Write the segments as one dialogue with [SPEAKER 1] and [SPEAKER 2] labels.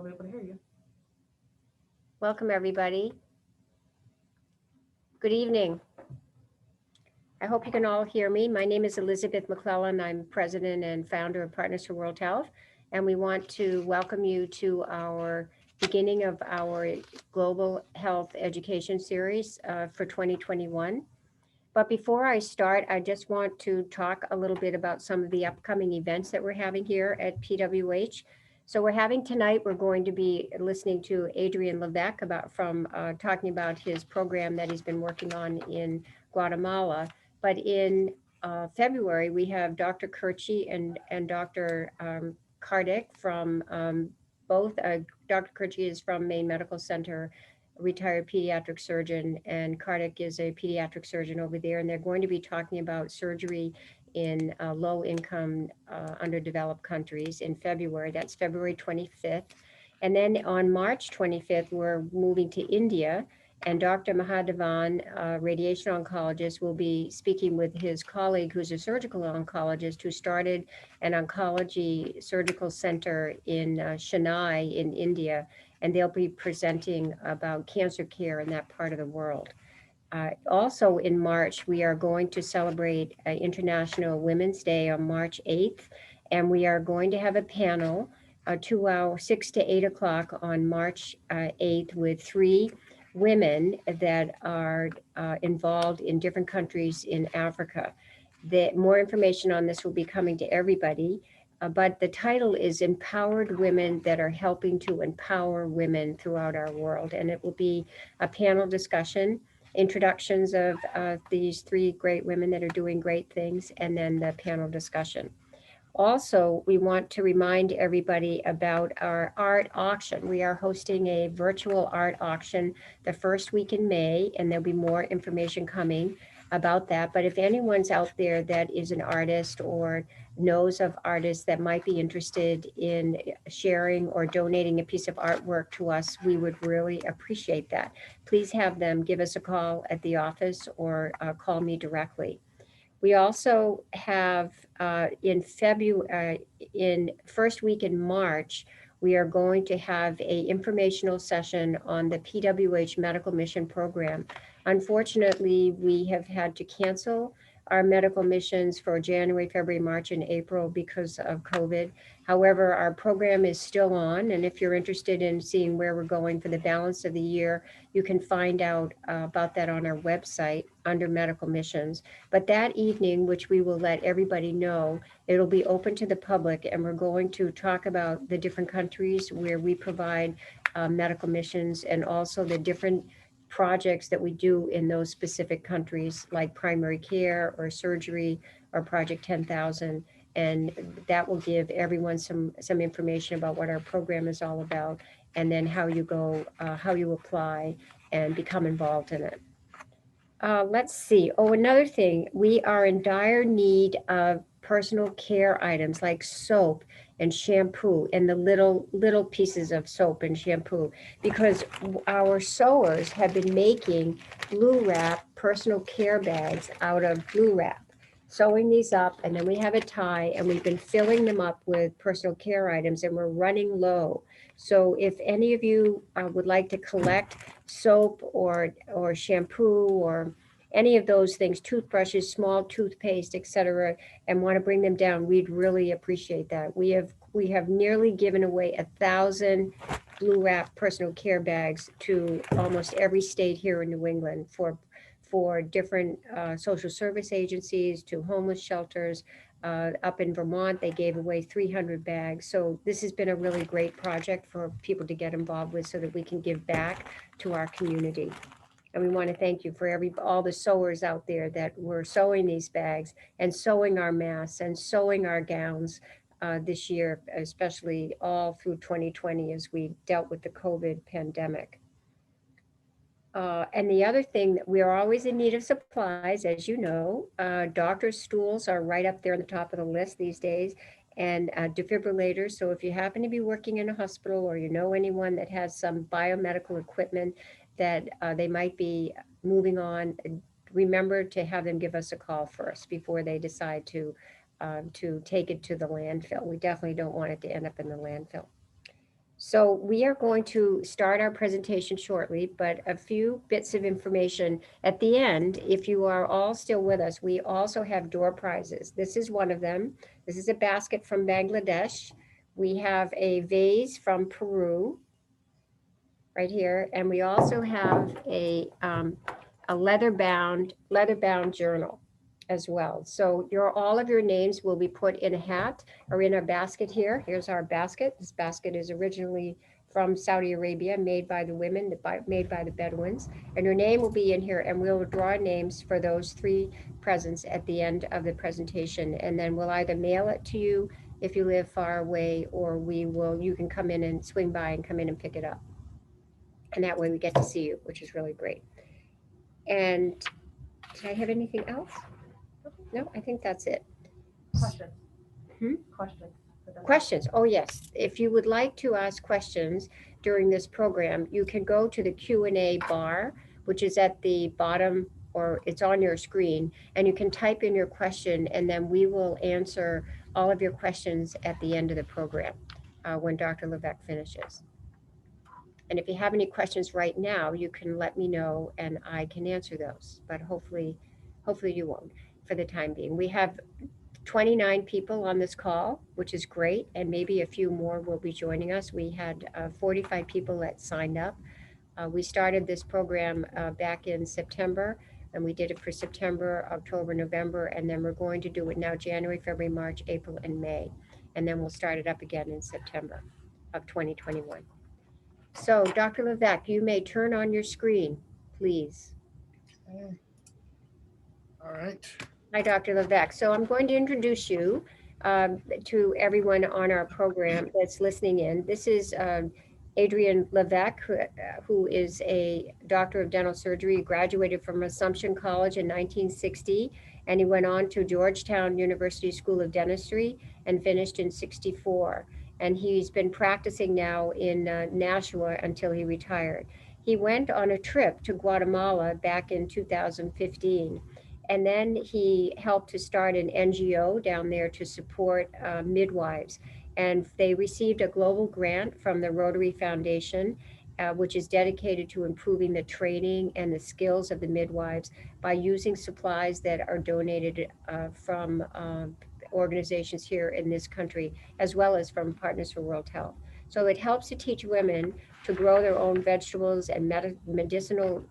[SPEAKER 1] be able to hear you.
[SPEAKER 2] Welcome, everybody. Good evening. I hope you can all hear me. My name is Elizabeth McClellan. I'm president and founder of Partners for World Health, and we want to welcome you to our beginning of our Global Health Education Series for 2021. But before I start, I just want to talk a little bit about some of the upcoming events that we're having here at PWH. So we're having tonight, we're going to be listening to Adrian Levesque talking about his program that he's been working on in Guatemala. But in February, we have Dr. Kirchi and Dr. Kardik from both. Dr. Kirchi is from Maine Medical Center, retired pediatric surgeon, and Kardik is a pediatric surgeon over there, and they're going to be talking about surgery in low-income, underdeveloped countries in February. That's February 25th. And then on March 25th, we're moving to India, and Dr. Mahadevan, radiation oncologist, will be speaking with his colleague who's a surgical oncologist who started an oncology surgical center in Chennai in India, and they'll be presenting about cancer care in that part of the world. Also in March, we are going to celebrate International Women's Day on March 8th, and we are going to have a panel, 2 hours, 6 to 8 o'clock on March 8th, with 3 women that are involved in different countries in Africa. More information on this will be coming to everybody, but the title is Empowered Women That Are Helping to Empower Women Throughout Our World. And it will be a panel discussion, introductions of these 3 great women that are doing great things, and then the panel discussion. Also, we want to remind everybody about our art auction. We are hosting a virtual art auction the first week in May, and there'll be more information coming about that. But if anyone's out there that is an artist or knows of artists that might be interested in sharing or donating a piece of artwork to us, we would really appreciate that. Please have them give us a call at the office or call me directly. We also have in first week in March, we are going to have a informational session on the PWH Medical Mission Program. Unfortunately, we have had to cancel our medical missions for January, February, March, and April because of COVID. However, our program is still on, and if you're interested in seeing where we're going for the balance of the year, you can find out about that on our website under medical missions. But that evening, which we will let everybody know, it'll be open to the public, and we're going to talk about the different countries where we provide medical missions, and also the different projects that we do in those specific countries, like primary care or surgery or Project 10,000. And that will give everyone some information about what our program is all about, and then how you apply and become involved in it. Let's see. Oh, another thing, we are in dire need of personal care items like soap and shampoo, and the little pieces of soap and shampoo, because our sewers have been making blue wrap personal care bags out of blue wrap, sewing these up, and then we have a tie, and we've been filling them up with personal care items, and we're running low. So if any of you would like to collect soap or shampoo or any of those things, toothbrushes, small toothpaste, etc., and want to bring them down, we'd really appreciate that. We have nearly given away 1,000 blue wrap personal care bags to almost every state here in New England for different social service agencies, to homeless shelters. Up in Vermont, they gave away 300 bags. So this has been a really great project for people to get involved with, so that we can give back to our community. And we want to thank you for all the sewers out there that were sewing these bags and sewing our masks and sewing our gowns this year, especially all through 2020 as we dealt with the COVID pandemic. And the other thing, that we are always in need of supplies, as you know. Doctors' stools are right up there on the top of the list these days, and defibrillators. So if you happen to be working in a hospital, or you know anyone that has some biomedical equipment that they might be moving on, remember to have them give us a call first before they decide to take it to the landfill. We definitely don't want it to end up in the landfill. So we are going to start our presentation shortly, but a few bits of information at the end. If you are all still with us, we also have door prizes. This is one of them. This is a basket from Bangladesh. We have a vase from Peru right here, and we also have a leather-bound journal as well. So all of your names will be put in a hat or in a basket here. Here's our basket. This basket is originally from Saudi Arabia, made by the women, made by the Bedouins. And your name will be in here, and we'll draw names for those 3 presents at the end of the presentation. And then we'll either mail it to you if you live far away, or you can come in and swing by and come in and pick it up. And that way we get to see you, which is really great. And did I have anything else? No, I think that's it.
[SPEAKER 1] Questions. Questions.
[SPEAKER 2] Questions. Oh, yes. If you would like to ask questions during this program, you can go to the Q&A bar, which is at the bottom, or it's on your screen, and you can type in your question, and then we will answer all of your questions at the end of the program when Dr. Levesque finishes. And if you have any questions right now, you can let me know and I can answer those, but hopefully you won't for the time being. We have 29 people on this call, which is great, and maybe a few more will be joining us. We had 45 people that signed up. We started this program back in September, and we did it for September, October, November, and then we're going to do it now January, February, March, April, and May. And then we'll start it up again in September of 2021. So, Dr. Levesque, you may turn on your screen, please.
[SPEAKER 3] Okay. All right.
[SPEAKER 2] Hi, Dr. Levesque. So I'm going to introduce you to everyone on our program that's listening in. This is Adrian Levesque, who is a doctor of dental surgery, graduated from Assumption College in 1960, and he went on to Georgetown University School of Dentistry and finished in 64. And he's been practicing now in Nashua until he retired. He went on a trip to Guatemala back in 2015. And then he helped to start an NGO down there to support midwives. And they received a global grant from the Rotary Foundation, which is dedicated to improving the training and the skills of the midwives by using supplies that are donated from organizations here in this country, as well as from Partners for World Health. So it helps to teach women to grow their own vegetables and medicinal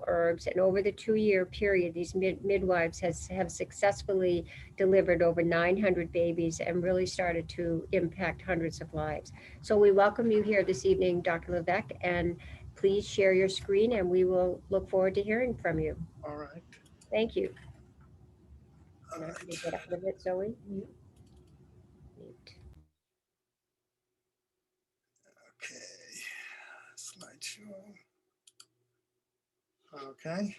[SPEAKER 2] herbs. And over the 2-year period, these midwives have successfully delivered over 900 babies and really started to impact hundreds of lives. So we welcome you here this evening, Dr. Levesque, and please share your screen and we will look forward to hearing from you.
[SPEAKER 3] All right.
[SPEAKER 2] Thank you.
[SPEAKER 3] All
[SPEAKER 2] Now,
[SPEAKER 3] right.
[SPEAKER 2] can you get out of it, Zoe? Mute.
[SPEAKER 3] Okay. Slideshow. Okay.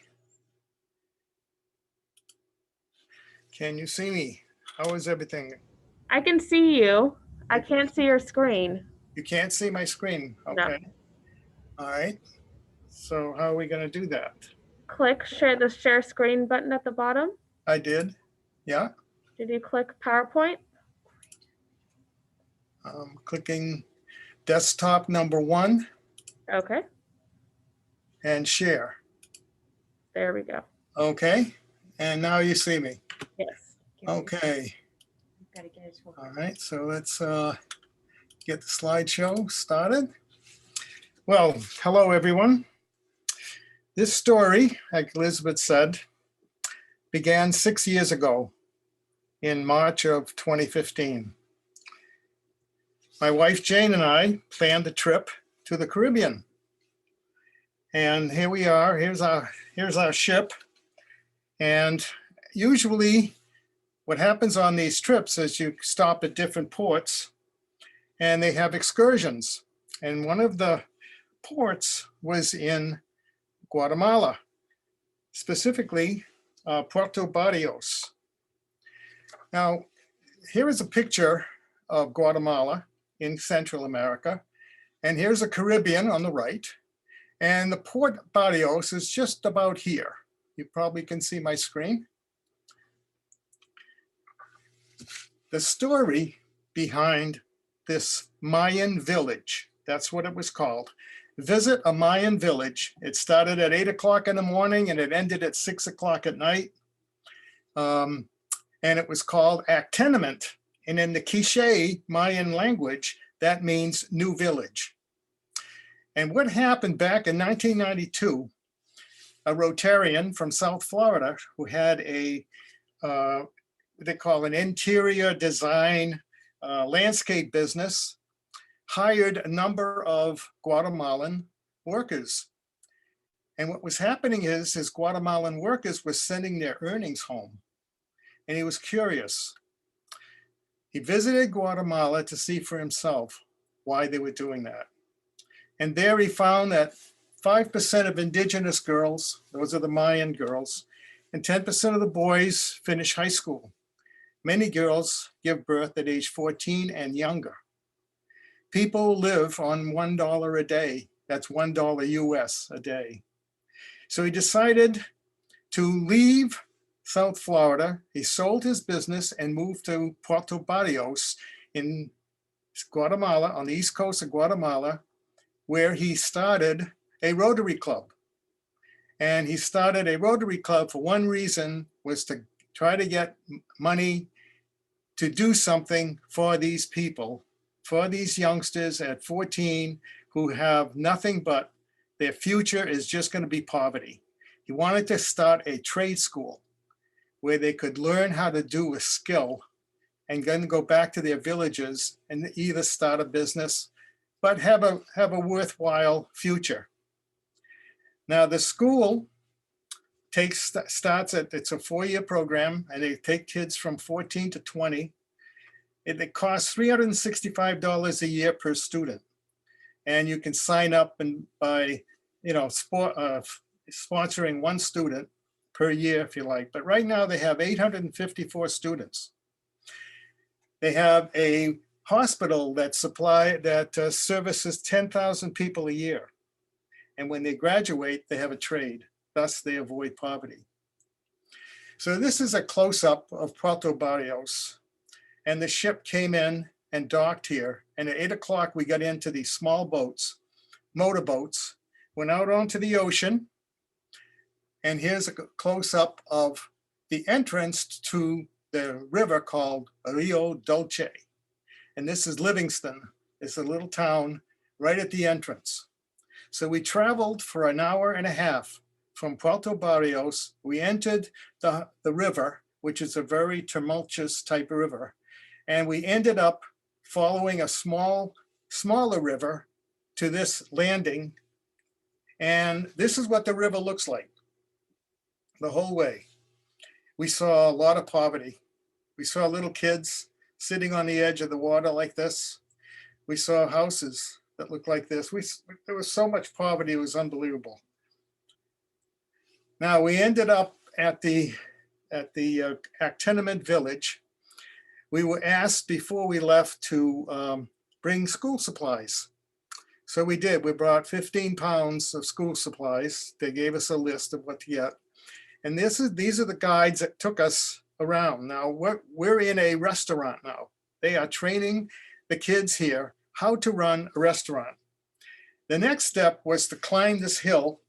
[SPEAKER 3] Can you see me? How is everything?
[SPEAKER 1] I can see you. I can't see your screen.
[SPEAKER 3] You can't see my screen.
[SPEAKER 1] No.
[SPEAKER 3] Okay. All right. So how are we going to do that?
[SPEAKER 1] Click the share screen button at the bottom.
[SPEAKER 3] I did. Yeah.
[SPEAKER 1] Did you click PowerPoint?
[SPEAKER 3] I'm clicking desktop number 1
[SPEAKER 1] Okay,
[SPEAKER 3] and share.
[SPEAKER 1] there we go.
[SPEAKER 3] Okay. And now you see me.
[SPEAKER 1] Yes.
[SPEAKER 3] Okay.
[SPEAKER 2] Gotta get his
[SPEAKER 3] All right. So let's get the slideshow started. Well, hello, everyone. This story, like Elizabeth said, began 6 years ago in March of 2015. My wife, Jane, and I planned a trip to the Caribbean. And here we are. Here's our ship. And usually what happens on these trips is you stop at different ports and they have excursions. And one of the ports was in Guatemala, specifically Puerto Barrios. Now, here is a picture of Guatemala in Central America, and here's a Caribbean on the right, and the Port Barrios is just about here. You probably can see my screen. The story behind this Mayan village. That's what it was called. Visit a Mayan village. It started at 8 o'clock in the morning and it ended at 6 o'clock at night. And it was called Actenement. And in the Quiche Mayan language, that means new village. And what happened back in 1992, a Rotarian from South Florida who had a, what they call an interior design landscape business, hired a number of Guatemalan workers. And what was happening is his Guatemalan workers were sending their earnings home. And he was curious. He visited Guatemala to see for himself why they were doing that. And there he found that 5% of indigenous girls, those are the Mayan girls, and 10% of the boys finish high school. Many girls give birth at age 14 and younger. People live on $1 a day. That's $1 US a day. So he decided to leave South Florida. He sold his business and moved to Puerto Barrios in Guatemala, on the east coast of Guatemala, where he started a Rotary Club. And he started a Rotary Club for one reason, was to try to get money to do something for these people, for these youngsters at 14 who have nothing but their future is just going to be poverty. He wanted to start a trade school where they could learn how to do a skill and then go back to their villages and either start a business, but have a worthwhile future. Now the school starts at, it's a 4-year program, and they take kids from 14 to 20. It costs $365 a year per student. And you can sign up and by, sponsoring one student per year if you like. But right now they have 854 students. They have a hospital that services 10,000 people a year. And when they graduate, they have a trade. Thus, they avoid poverty. So this is a close-up of Puerto Barrios. And the ship came in and docked here. And at 8 o'clock, we got into these small boats, motorboats, went out onto the ocean. And here's a close-up of the entrance to the river called Rio Dulce. And this is Livingston. It's a little town right at the entrance. So we traveled for an hour and a half from Puerto Barrios. We entered the river, which is a very tumultuous type of river. And we ended up following a smaller river to this landing. And this is what the river looks like the whole way. We saw a lot of poverty. We saw little kids sitting on the edge of the water like this. We saw houses that looked like this. There was so much poverty, it was unbelievable. Now we ended up at the Actenement village. We were asked before we left to bring school supplies. So we did. We brought 15 pounds of school supplies. They gave us a list of what to get. And these are the guides that took us around. Now we're in a restaurant now. They are training the kids here how to run a restaurant. The next step was to climb this hill,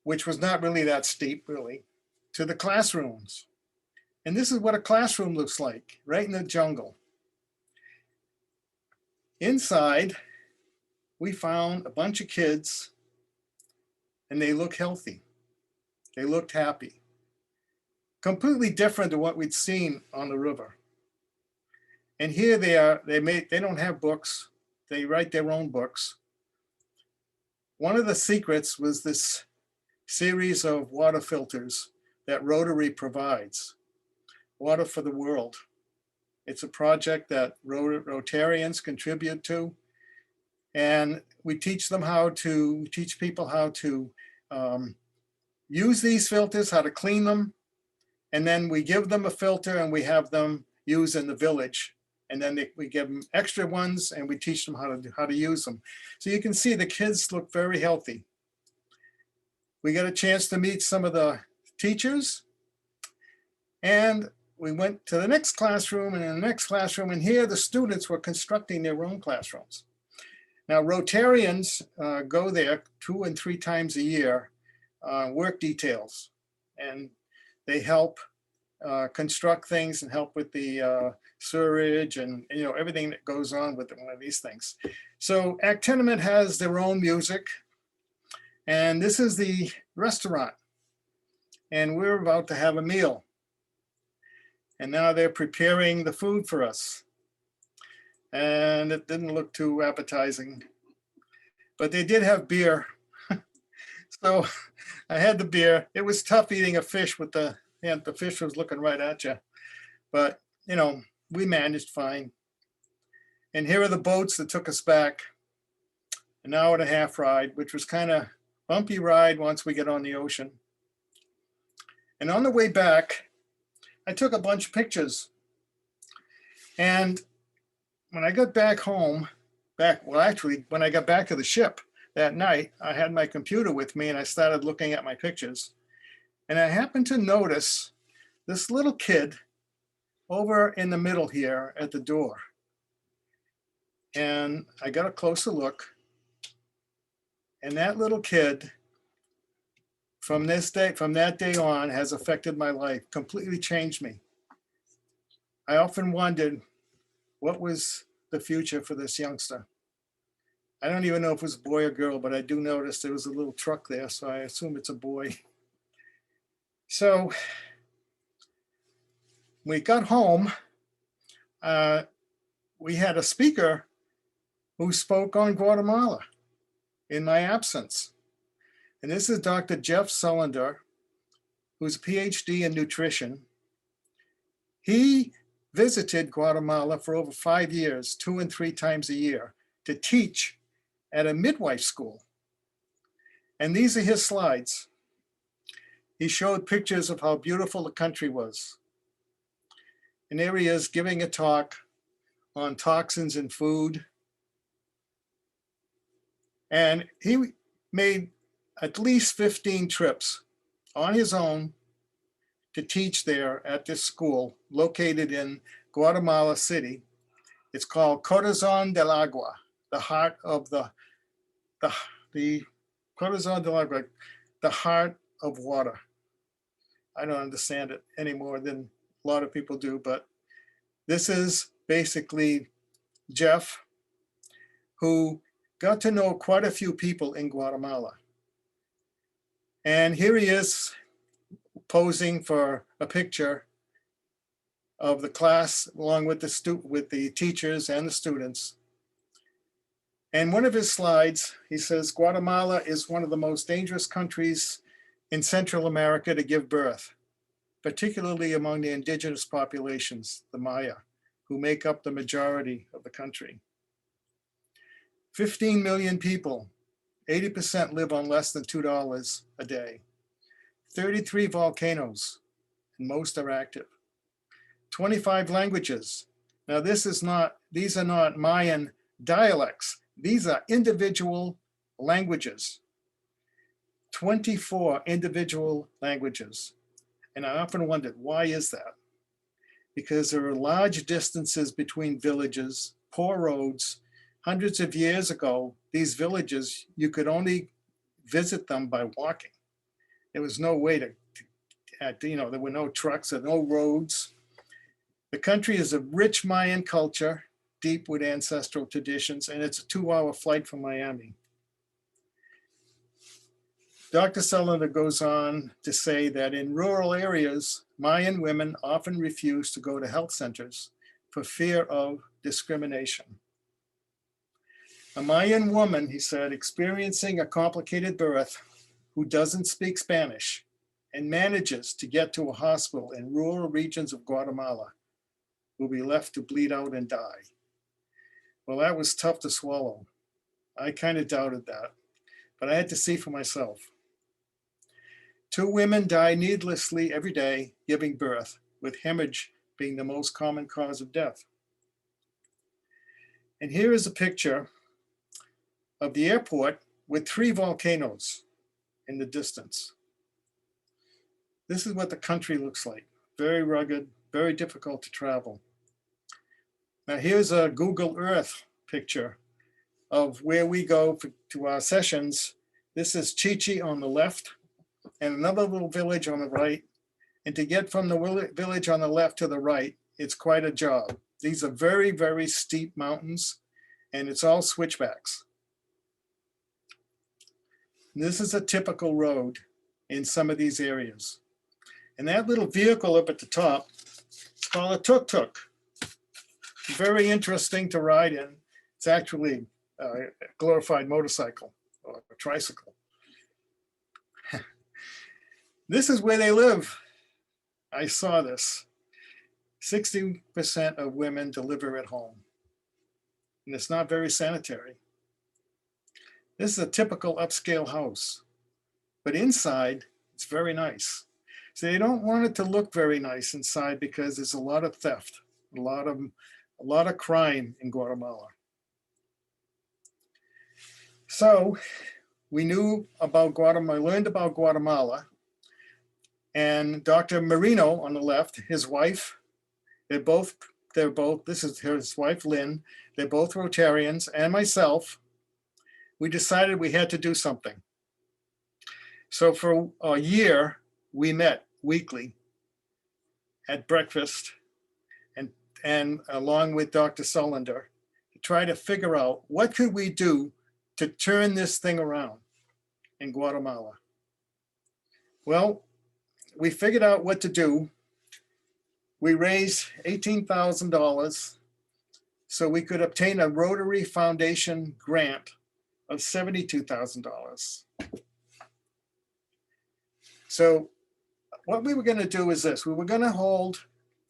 [SPEAKER 3] which was not really that steep, really, to the classrooms. And this is what a classroom looks like, right in the jungle. Inside, we found a bunch of kids, and they look healthy. They looked happy. Completely different to what we'd seen on the river. And here they are, they don't have books. They write their own books. One of the secrets was this series of water filters that Rotary provides. Water for the World. It's a project that Rotarians contribute to. And we teach people how to use these filters, how to clean them. And then we give them a filter and we have them use in the village. And then we give them extra ones and we teach them how to use them. So you can see the kids look very healthy. We got a chance to meet some of the teachers, and we went to the next classroom and in the next classroom, and here the students were constructing their own classrooms. Now, Rotarians go there 2 and 3 times a year, work details, and they help construct things and help with the sewerage and everything that goes on with one of these things. So Act Tenement has their own music, and this is the restaurant, and we're about to have a meal. And now they're preparing the food for us. And it didn't look too appetizing, but they did have beer. So I had the beer. It was tough eating a fish with the fish was looking right at you. But, we managed fine. And here are the boats that took us back. An hour and a half ride, which was kind of bumpy ride once we get on the ocean. And on the way back, I took a bunch of pictures. And when I got back home, when I got back to the ship that night, I had my computer with me and I started looking at my pictures. And I happened to notice this little kid over in the middle here at the door. And I got a closer look. And that little kid, from that day on, has affected my life, completely changed me. I often wondered, what was the future for this youngster? I don't even know if it was a boy or girl, but I do notice there was a little truck there, so I assume it's a boy. So we got home. We had a speaker who spoke on Guatemala in my absence. And this is Dr. Jeff Sullender, who's a PhD in nutrition. He visited Guatemala for over 5 years, 2 and 3 times a year, to teach at a midwife school. And these are his slides. He showed pictures of how beautiful the country was. And there he is giving a talk on toxins in food. And he made at least 15 trips on his own to teach there at this school located in Guatemala City. It's called Corazon del Agua, the heart of the Corazon del Agua, the heart of water. I don't understand it any more than a lot of people do, but this is basically Jeff, who got to know quite a few people in Guatemala. And here he is posing for a picture of the class along with the teachers and the students. And one of his slides, he says, Guatemala is one of the most dangerous countries in Central America to give birth, particularly among the indigenous populations, the Maya, who make up the majority of the country. 15 million people, 80% live on less than $2 a day. 33 volcanoes, and most are active. 25 languages. Now these are not Mayan dialects. These are individual languages. 24 individual languages. And I often wondered, why is that? Because there are large distances between villages, poor roads. Hundreds of years ago, these villages, you could only visit them by walking. There was no way there were no trucks and no roads. The country is a rich Mayan culture, deep with ancestral traditions, and it's a 2-hour flight from Miami. Dr. Sullender goes on to say that in rural areas, Mayan women often refuse to go to health centers for fear of discrimination. A Mayan woman, he said, experiencing a complicated birth who doesn't speak Spanish and manages to get to a hospital in rural regions of Guatemala will be left to bleed out and die. Well, that was tough to swallow. I kind of doubted that, but I had to see for myself. 2 women die needlessly every day giving birth, with hemorrhage being the most common cause of death. And here is a picture of the airport with 3 volcanoes in the distance. This is what the country looks like. Very rugged, very difficult to travel. Now here's a Google Earth picture of where we go to our sessions. This is Chi-Chi on the left and another little village on the right. And to get from the village on the left to the right, it's quite a job. These are very, very steep mountains, and it's all switchbacks. This is a typical road in some of these areas. And that little vehicle up at the top, it's called a tuk-tuk. Very interesting to ride in. It's actually a glorified motorcycle or a tricycle. This is where they live. I saw this. 60% of women deliver at home. And it's not very sanitary. This is a typical upscale house, but inside it's very nice. So they don't want it to look very nice inside because there's a lot of theft, a lot of crime in Guatemala. So we knew about Guatemala, learned about Guatemala, and Dr. Marino on the left, his wife, they're both, this is his wife, Lynn, they're both Rotarians, and myself, we decided we had to do something. So for a year, we met weekly at breakfast and along with Dr. Sullender to try to figure out what could we do to turn this thing around in Guatemala. Well, we figured out what to do. We raised $18,000 so we could obtain a Rotary Foundation grant of $72,000. So what we were going to do is this. We were going to hold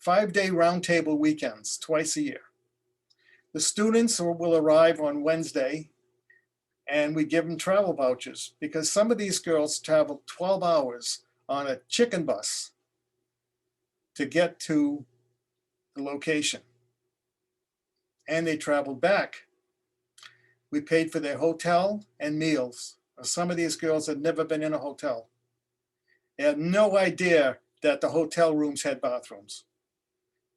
[SPEAKER 3] 5-day roundtable weekends twice a year. The students will arrive on Wednesday and we give them travel vouchers because some of these girls travel 12 hours on a chicken bus to get to the location. And they traveled back. We paid for their hotel and meals. Some of these girls had never been in a hotel. They had no idea that the hotel rooms had bathrooms.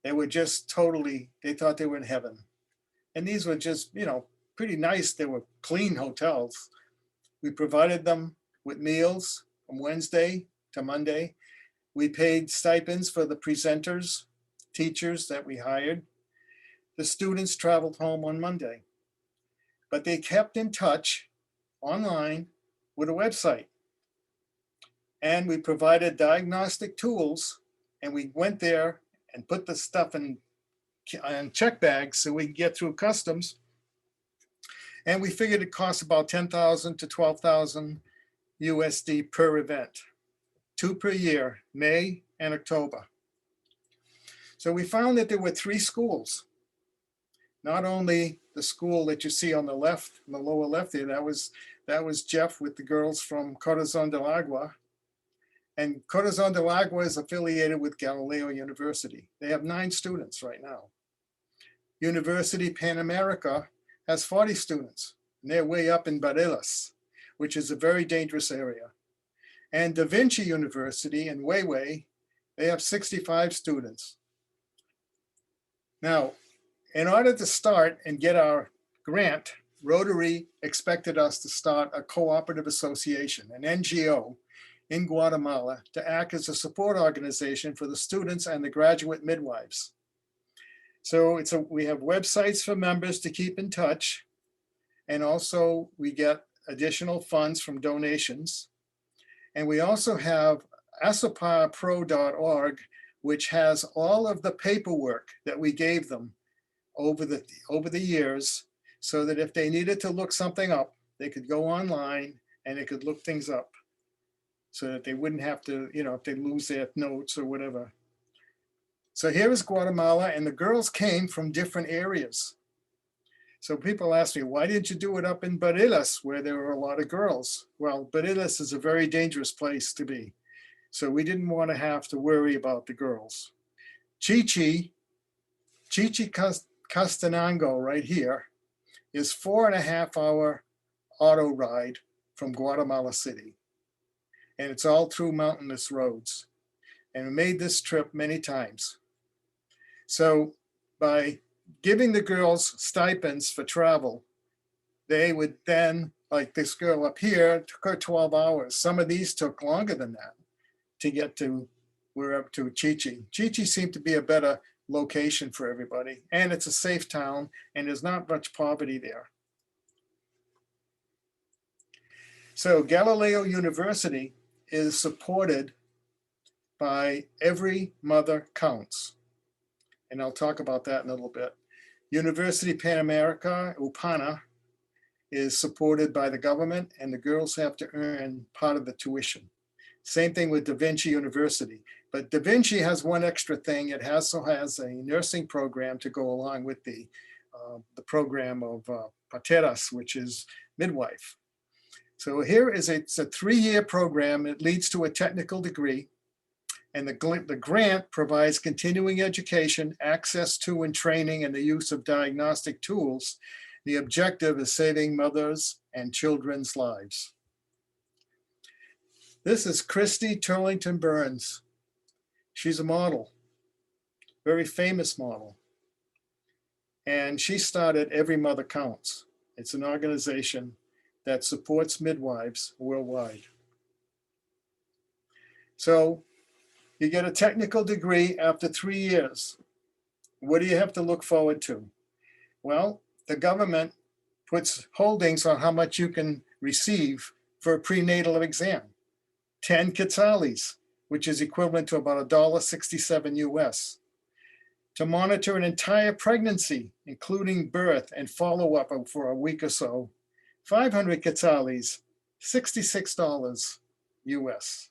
[SPEAKER 3] They were just totally, they thought they were in heaven. And these were just, pretty nice. They were clean hotels. We provided them with meals from Wednesday to Monday. We paid stipends for the presenters, teachers that we hired. The students traveled home on Monday, but they kept in touch online with a website. And we provided diagnostic tools, and we went there and put the stuff in check bags so we could get through customs. And we figured it cost about $10,000 to $12,000 USD per event, 2 per year, May and October. So we found that there were 3 schools. Not only the school that you see on the left, in the lower left there, that was Jeff with the girls from Corazon del Agua. And Corazon del Agua is affiliated with Galileo University. They have 9 students right now. University Pan America has 40 students, and they're way up in Barelas, which is a very dangerous area. And Da Vinci University in Huehue, they have 65 students. Now, in order to start and get our grant, Rotary expected us to start a cooperative association, an NGO, in Guatemala to act as a support organization for the students and the graduate midwives. So we have websites for members to keep in touch, and also we get additional funds from donations. And we also have asoparpro.org, which has all of the paperwork that we gave them over the years, so that if they needed to look something up, they could go online and they could look things up, so that they wouldn't have to, if they lose their notes or whatever. So here is Guatemala, and the girls came from different areas. So people ask me, why didn't you do it up in Barelas where there were a lot of girls? Well, Barelas is a very dangerous place to be. So we didn't want to have to worry about the girls. Chi-Chi Castanango right here is 4.5-hour auto ride from Guatemala City. And it's all through mountainous roads. And we made this trip many times. So by giving the girls stipends for travel, they would then, like this girl up here, it took her 12 hours. Some of these took longer than that to get to, we're up to Chichi. Chichi seemed to be a better location for everybody, and it's a safe town, and there's not much poverty there. So Galileo University is supported by Every Mother Counts. And I'll talk about that in a little bit. University Pan America, UPANA, is supported by the government, and the girls have to earn part of the tuition. Same thing with Da Vinci University. But Da Vinci has one extra thing. It also has a nursing program to go along with the program of Pateras, which is midwife. So here is it's a 3-year program. It leads to a technical degree. And the grant provides continuing education, access to and training, and the use of diagnostic tools. The objective is saving mothers and children's lives. This is Christy Turlington Burns. She's a model, very famous model. And she started Every Mother Counts. It's an organization that supports midwives worldwide. So you get a technical degree after 3 years. What do you have to look forward to? Well, the government puts holdings on how much you can receive for a prenatal exam. 10 quetzales, which is equivalent to about $1.67 US. To monitor an entire pregnancy, including birth and follow-up for a week or so, 500 quetzales, $66 US.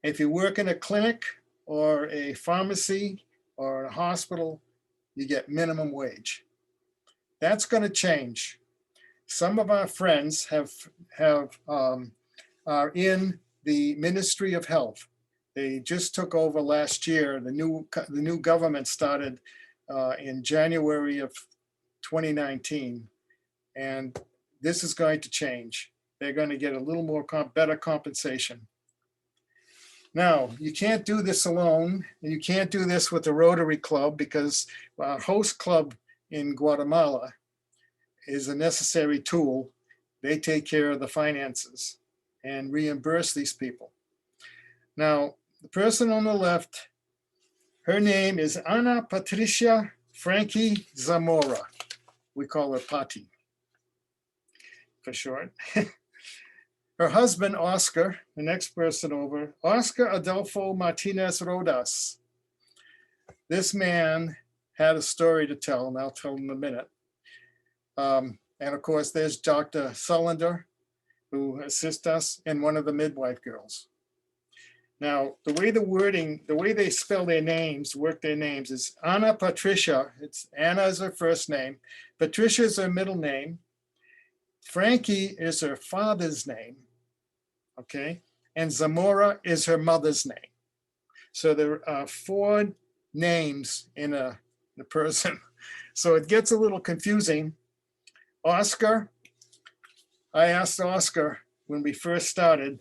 [SPEAKER 3] If you work in a clinic or a pharmacy or a hospital, you get minimum wage. That's going to change. Some of our friends are in the Ministry of Health. They just took over last year. The new government started in January of 2019, and this is going to change. They're going to get a little more better compensation. Now, you can't do this alone. You can't do this with the Rotary Club, because our host club in Guatemala is a necessary tool. They take care of the finances and reimburse these people. Now, the person on the left, her name is Ana Patricia Frankie Zamora. We call her Pati for short. Her husband, Oscar, the next person over, Oscar Adolfo Martinez Rodas. This man had a story to tell, and I'll tell him in a minute. And of course, there's Dr. Sullender, who assists us, and one of the midwife girls. Now, the way they spell their names, work their names, is Ana Patricia. It's Anna is her first name. Patricia is her middle name. Frankie is her father's name. Okay, and Zamora is her mother's name. So there are 4 names in a person. So it gets a little confusing. Oscar, I asked Oscar when we first started,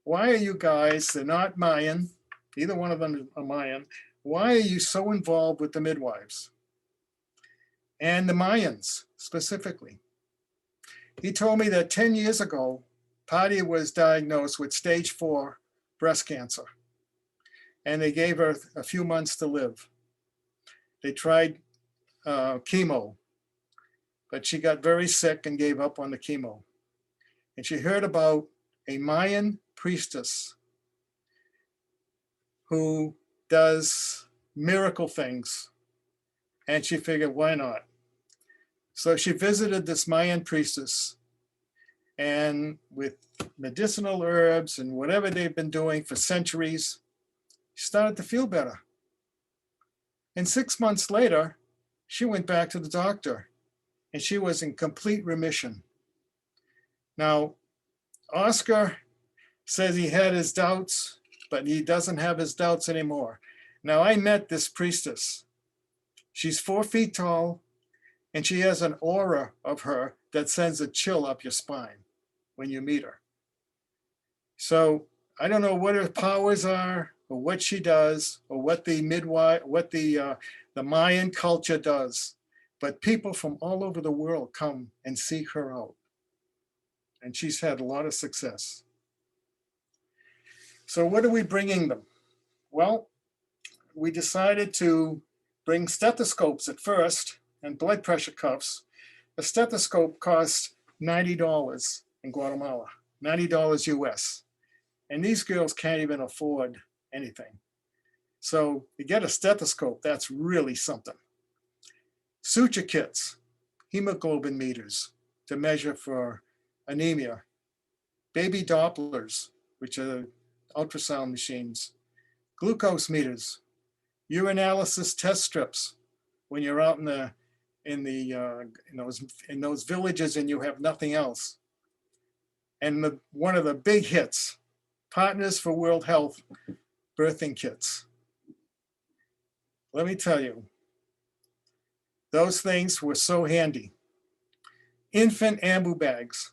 [SPEAKER 3] why are you guys, they're not Mayan, either one of them are Mayan, why are you so involved with the midwives? And the Mayans specifically. He told me that 10 years ago, Patty was diagnosed with stage 4 breast cancer, and they gave her a few months to live. They tried chemo, but she got very sick and gave up on the chemo. And she heard about a Mayan priestess who does miracle things, and she figured, why not? So she visited this Mayan priestess, and with medicinal herbs and whatever they've been doing for centuries, she started to feel better. And 6 months later, she went back to the doctor, and she was in complete remission. Now, Oscar says he had his doubts, but he doesn't have his doubts anymore. Now, I met this priestess. She's 4 feet tall, and she has an aura of her that sends a chill up your spine when you meet her. So I don't know what her powers are or what she does or what the midwife, what the Mayan culture does. But people from all over the world come and seek her out. And she's had a lot of success. So what are we bringing them? Well, we decided to bring stethoscopes at first and blood pressure cuffs. A stethoscope costs $90 in Guatemala, $90 US. And these girls can't even afford anything. So to get a stethoscope, that's really something. Suture kits, hemoglobin meters to measure for anemia, baby Dopplers, which are ultrasound machines, glucose meters, urinalysis test strips when you're out in those villages and you have nothing else. And one of the big hits, Partners for World Health birthing kits. Let me tell you, those things were so handy. Infant ambu bags,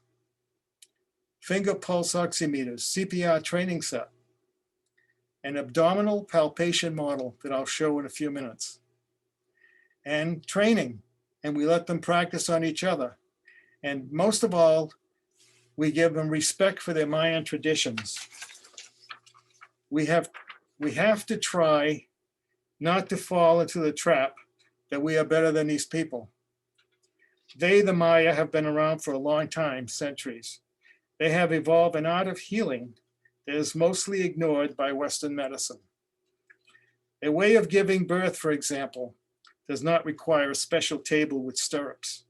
[SPEAKER 3] finger pulse oximeters, CPR training set, an abdominal palpation model that I'll show in a few minutes, and training. And we let them practice on each other. And most of all, we give them respect for their Mayan traditions. We have to try not to fall into the trap that we are better than these people. They, the Maya, have been around for a long time, centuries. They have evolved an art of healing that is mostly ignored by Western medicine. A way of giving birth, for example, does not require a special table with stirrups.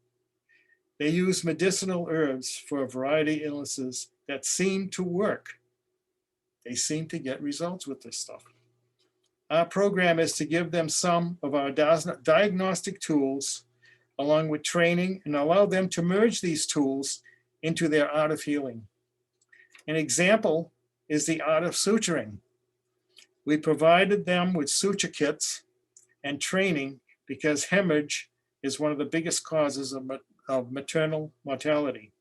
[SPEAKER 3] They use medicinal herbs for a variety of illnesses that seem to work. They seem to get results with this stuff. Our program is to give them some of our diagnostic tools along with training and allow them to merge these tools into their art of healing. An example is the art of suturing. We provided them with suture kits and training because hemorrhage is one of the biggest causes of maternal mortality.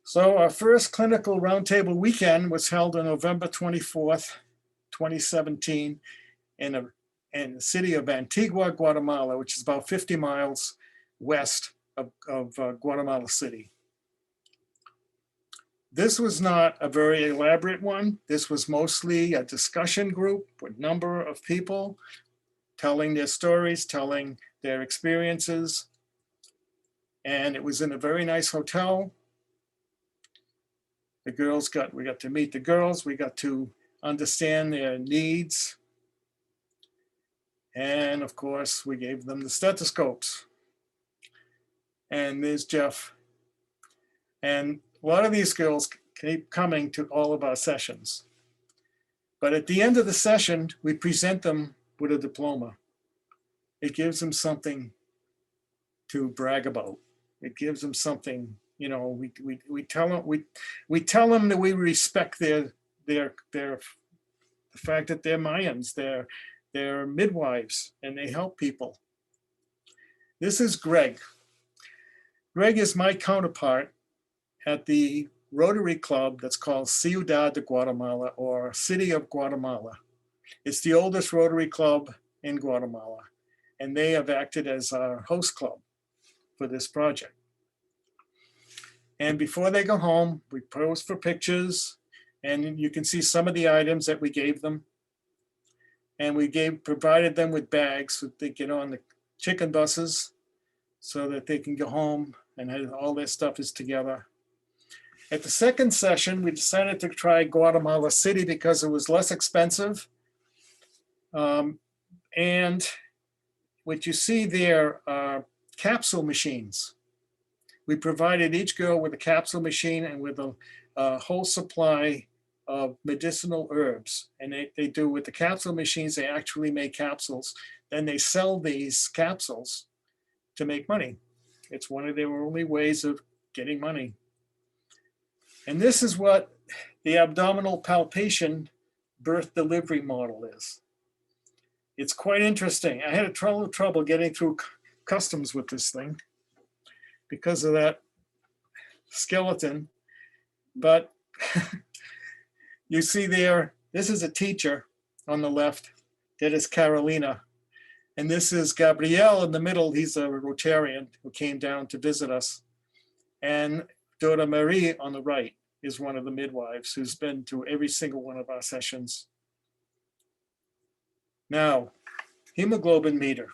[SPEAKER 3] So our first clinical roundtable weekend was held on November 24th, 2017 in the city of Antigua, Guatemala, which is about 50 miles west of Guatemala City. This was not a very elaborate one. This was mostly a discussion group with a number of people telling their stories, telling their experiences. And it was in a very nice hotel. We got to meet the girls. We got to understand their needs. And of course, we gave them the stethoscopes. And there's Jeff. And a lot of these girls keep coming to all of our sessions. But at the end of the session, we present them with a diploma. It gives them something to brag about. It gives them something, you know, we tell them that we respect the fact that they're Mayans, they're midwives, and they help people. This is Greg. Greg is my counterpart at the Rotary Club that's called Ciudad de Guatemala, or City of Guatemala. It's the oldest Rotary Club in Guatemala, and they have acted as our host club for this project. And before they go home, we pose for pictures, and you can see some of the items that we gave them. And we provided them with bags so they get on the chicken buses so that they can go home and all their stuff is together. At the second session, we decided to try Guatemala City because it was less expensive. And what you see there are capsule machines. We provided each girl with a capsule machine and with a whole supply of medicinal herbs. And they do with the capsule machines, they actually make capsules. Then they sell these capsules to make money. It's one of their only ways of getting money. And this is what the abdominal palpation birth delivery model is. It's quite interesting. I had a trouble getting through customs with this thing because of that skeleton, but You see there, this is a teacher on the left. That is Carolina. And this is Gabriel in the middle. He's a Rotarian who came down to visit us. And Dora Marie on the right is one of the midwives who's been to every single one of our sessions. Now, hemoglobin meter.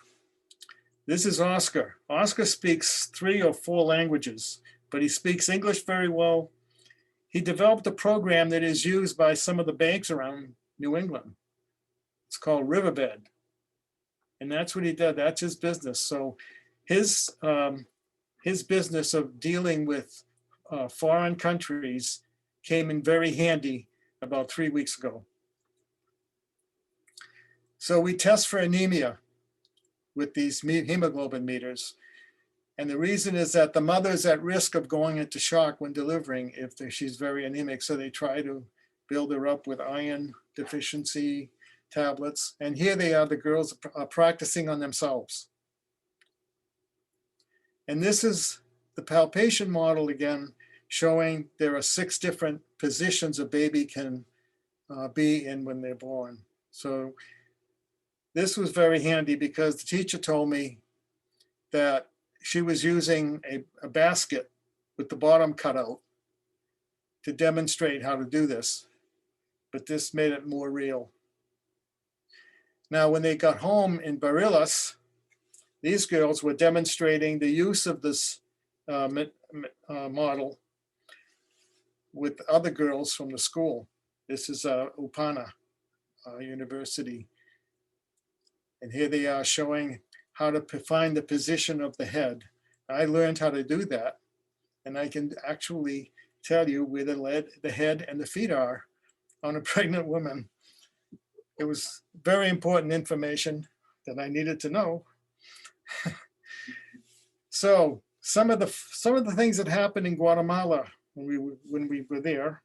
[SPEAKER 3] This is Oscar. Oscar speaks 3 or 4 languages, but he speaks English very well. He developed a program that is used by some of the banks around New England. It's called Riverbed. And that's what he did. That's his business. So his business of dealing with foreign countries came in very handy about 3 weeks ago. So we test for anemia with these hemoglobin meters. And the reason is that the mother's at risk of going into shock when delivering if she's very anemic. So they try to build her up with iron deficiency tablets. And here they are, the girls are practicing on themselves. And this is the palpation model again, showing there are 6 different positions a baby can be in when they're born. So this was very handy because the teacher told me that she was using a basket with the bottom cut out to demonstrate how to do this, but this made it more real. Now, when they got home in Barillas, these girls were demonstrating the use of this model with other girls from the school. This is Upana University. And here they are showing how to find the position of the head. I learned how to do that. And I can actually tell you where the head and the feet are on a pregnant woman. It was very important information that I needed to know. So some of the things that happened in Guatemala when we were there.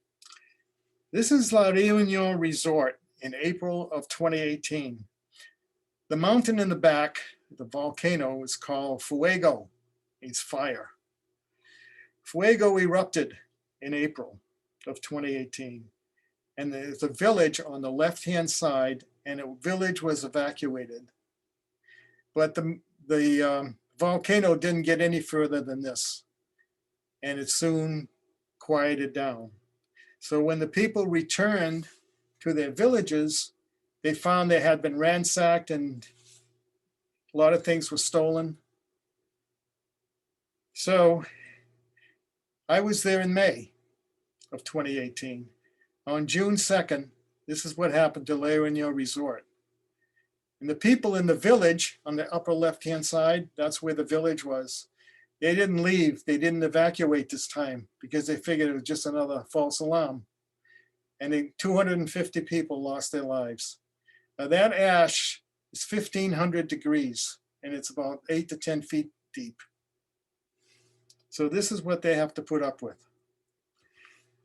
[SPEAKER 3] This is La Reunion Resort in April of 2018. The mountain in the back, the volcano, is called Fuego. It's fire. Fuego erupted in April of 2018. And there's a village on the left-hand side, and a village was evacuated. But the volcano didn't get any further than this, and it soon quieted down. So when the people returned to their villages, they found they had been ransacked and a lot of things were stolen. So I was there in May of 2018. On June 2nd, this is what happened to La Reunion Resort. And the people in the village on the upper left-hand side, that's where the village was. They didn't leave, they didn't evacuate this time because they figured it was just another false alarm. And 250 people lost their lives. Now that ash is 1,500 degrees and it's about 8 to 10 feet deep. So this is what they have to put up with.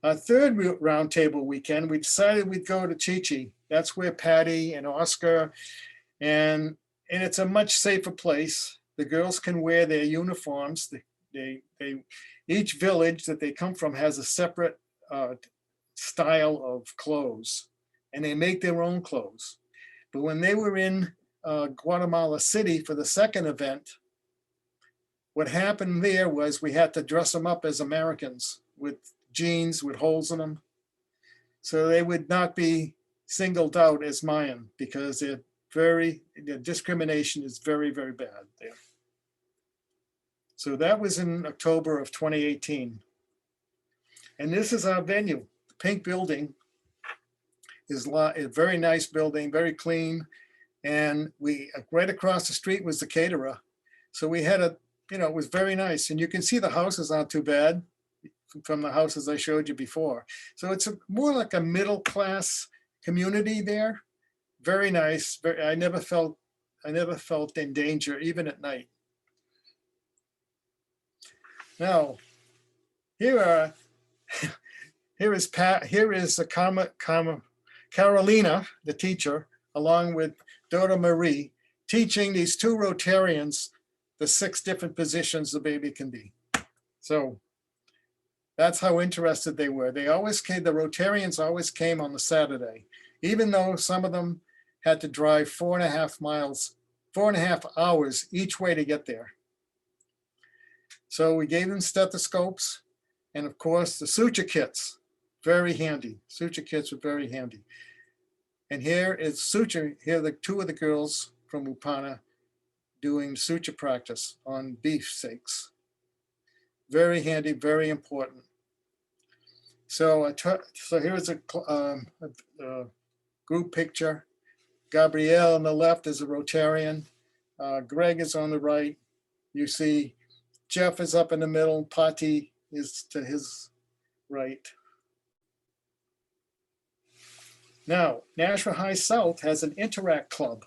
[SPEAKER 3] Our third roundtable weekend, we decided we'd go to Chi-Chi. That's where Patty and Oscar, and it's a much safer place. The girls can wear their uniforms. Each village that they come from has a separate style of clothes, and they make their own clothes. But when they were in Guatemala City for the second event, what happened there was we had to dress them up as Americans with jeans with holes in them. So they would not be singled out as Mayan because the discrimination is very, very bad there. So that was in October of 2018. And this is our venue. The pink building is a very nice building, very clean. And right across the street was the caterer. So we had it was very nice. And you can see the houses aren't too bad from the houses I showed you before. So it's more like a middle class community there. Very nice. I never felt in danger, even at night. Now, here is Carolina, the teacher, along with Dora Marie, teaching these 2 Rotarians the 6 different positions the baby can be. So That's how interested they were. They always came, the Rotarians always came on the Saturday, even though some of them had to drive 4.5 miles, 4.5 hours each way to get there. So we gave them stethoscopes and of course the suture kits, very handy. Suture kits were very handy. And here is suture, here are the two of the girls from Upana doing suture practice on beef steaks. Very handy, very important. So so here's a group picture. Gabrielle on the left is a Rotarian. Greg is on the right. You see Jeff is up in the middle. Pati is to his right. Now, Nashville High South has an Interact Club.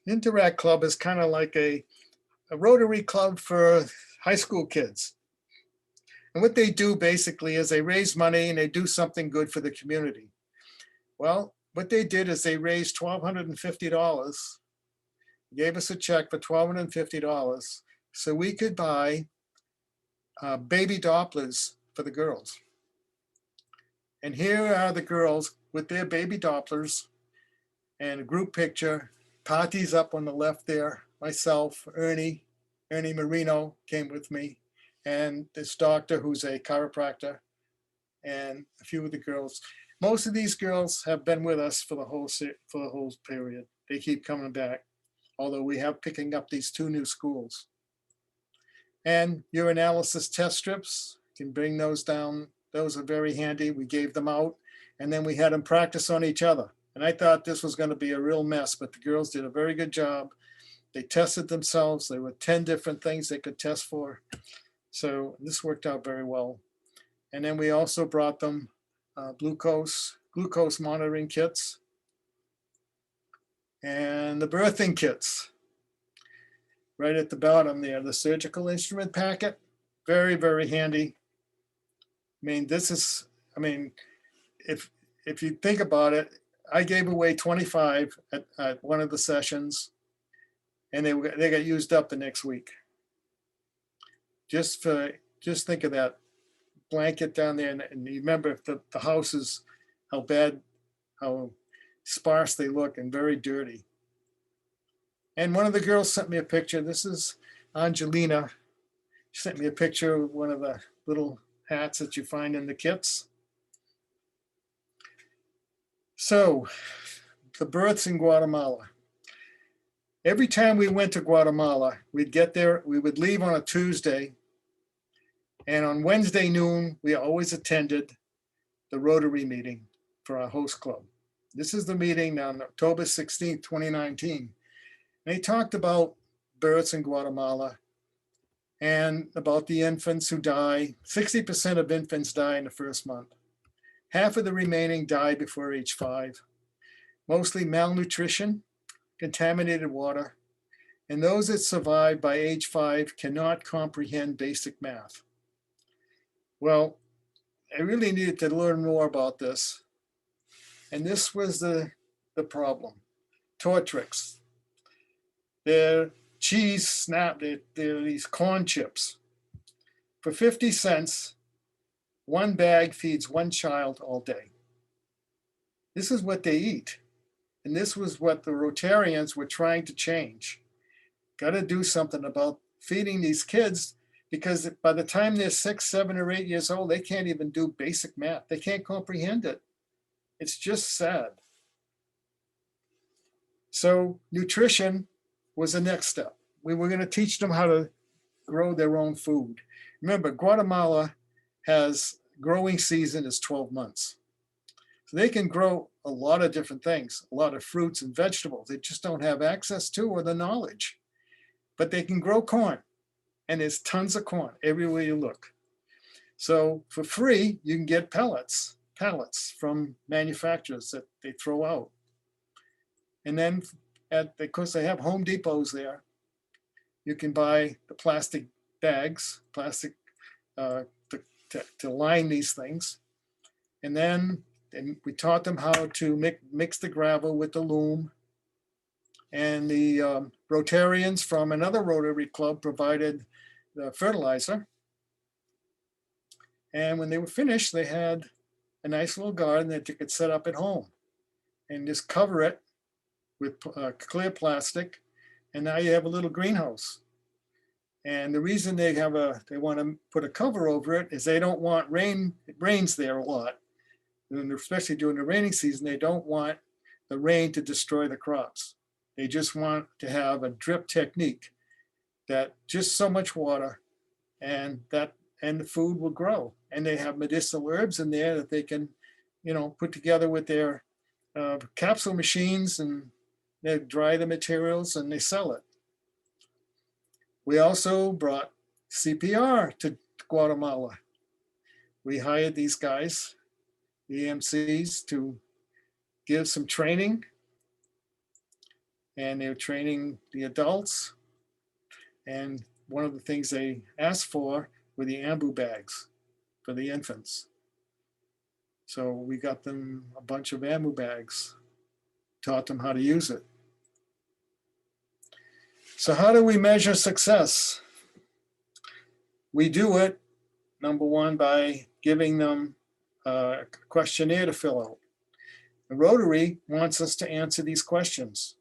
[SPEAKER 3] Interact Club is kind of like a Rotary club for high school kids. And what they do basically is they raise money and they do something good for the community. Well, what they did is they raised $1,250, gave us a check for $1,250 so we could buy baby Dopplers for the girls. And here are the girls with their baby Dopplers and a group picture. Pati's up on the left there, myself, Ernie Marino came with me, and this doctor who's a chiropractor, and a few of the girls. Most of these girls have been with us for the whole period. They keep coming back, although we have picking up these 2 new schools. And urinalysis test strips, can bring those down. Those are very handy. We gave them out, and then we had them practice on each other. And I thought this was going to be a real mess, but the girls did a very good job. They tested themselves. There were 10 different things they could test for. So this worked out very well. And then we also brought them glucose monitoring kits and the birthing kits. Right at the bottom there, the surgical instrument packet, very, very handy. I mean, if you think about it, I gave away 25 at one of the sessions, and they got used up the next week. Just think of that blanket down there, and you remember the houses, how sparse they look and very dirty. And one of the girls sent me a picture. This is Angelina. She sent me a picture of one of the little hats that you find in the kits. So the births in Guatemala. Every time we went to Guatemala, we'd get there, we would leave on a Tuesday. And on Wednesday noon, we always attended the Rotary meeting for our host club. This is the meeting on October 16th, 2019. And he talked about births in Guatemala and about the infants who die. 60% of infants die in the first month. Half of the remaining die before age 5. Mostly malnutrition, contaminated water, and those that survive by age 5 cannot comprehend basic math. Well, I really needed to learn more about this. And this was the problem. Tortrix. They're cheese snap, they're these corn chips. For 50 cents, one bag feeds one child all day. This is what they eat. And this was what the Rotarians were trying to change. Got to do something about feeding these kids, because by the time they're 6, 7, or 8 years old, they can't even do basic math. They can't comprehend it. It's just sad. So nutrition was the next step. We were going to teach them how to grow their own food. Remember, Guatemala has growing season is 12 months. So they can grow a lot of different things, a lot of fruits and vegetables. They just don't have access to or the knowledge. But they can grow corn, and there's tons of corn everywhere you look. So for free, you can get pellets from manufacturers that they throw out. And then because they have Home Depots there, you can buy the plastic bags, to line these things. And then we taught them how to mix the gravel with the loam. And the Rotarians from another Rotary club provided the fertilizer. And when they were finished, they had a nice little garden that you could set up at home and just cover it with clear plastic. And now you have a little greenhouse. And the reason they want to put a cover over it is they don't want rain. It rains there a lot. And especially during the rainy season, they don't want the rain to destroy the crops. They just want to have a drip technique that just so much water and the food will grow. And they have medicinal herbs in there that they can, put together with their capsule machines, and they dry the materials and they sell it. We also brought CPR to Guatemala. We hired these guys, the EMCs, to give some training, and they were training the adults. And one of the things they asked for were the ambu bags for the infants. So we got them a bunch of ambu bags, taught them how to use it. So how do we measure success? We do it, number one, by giving them a questionnaire to fill out. The Rotary wants us to answer these questions.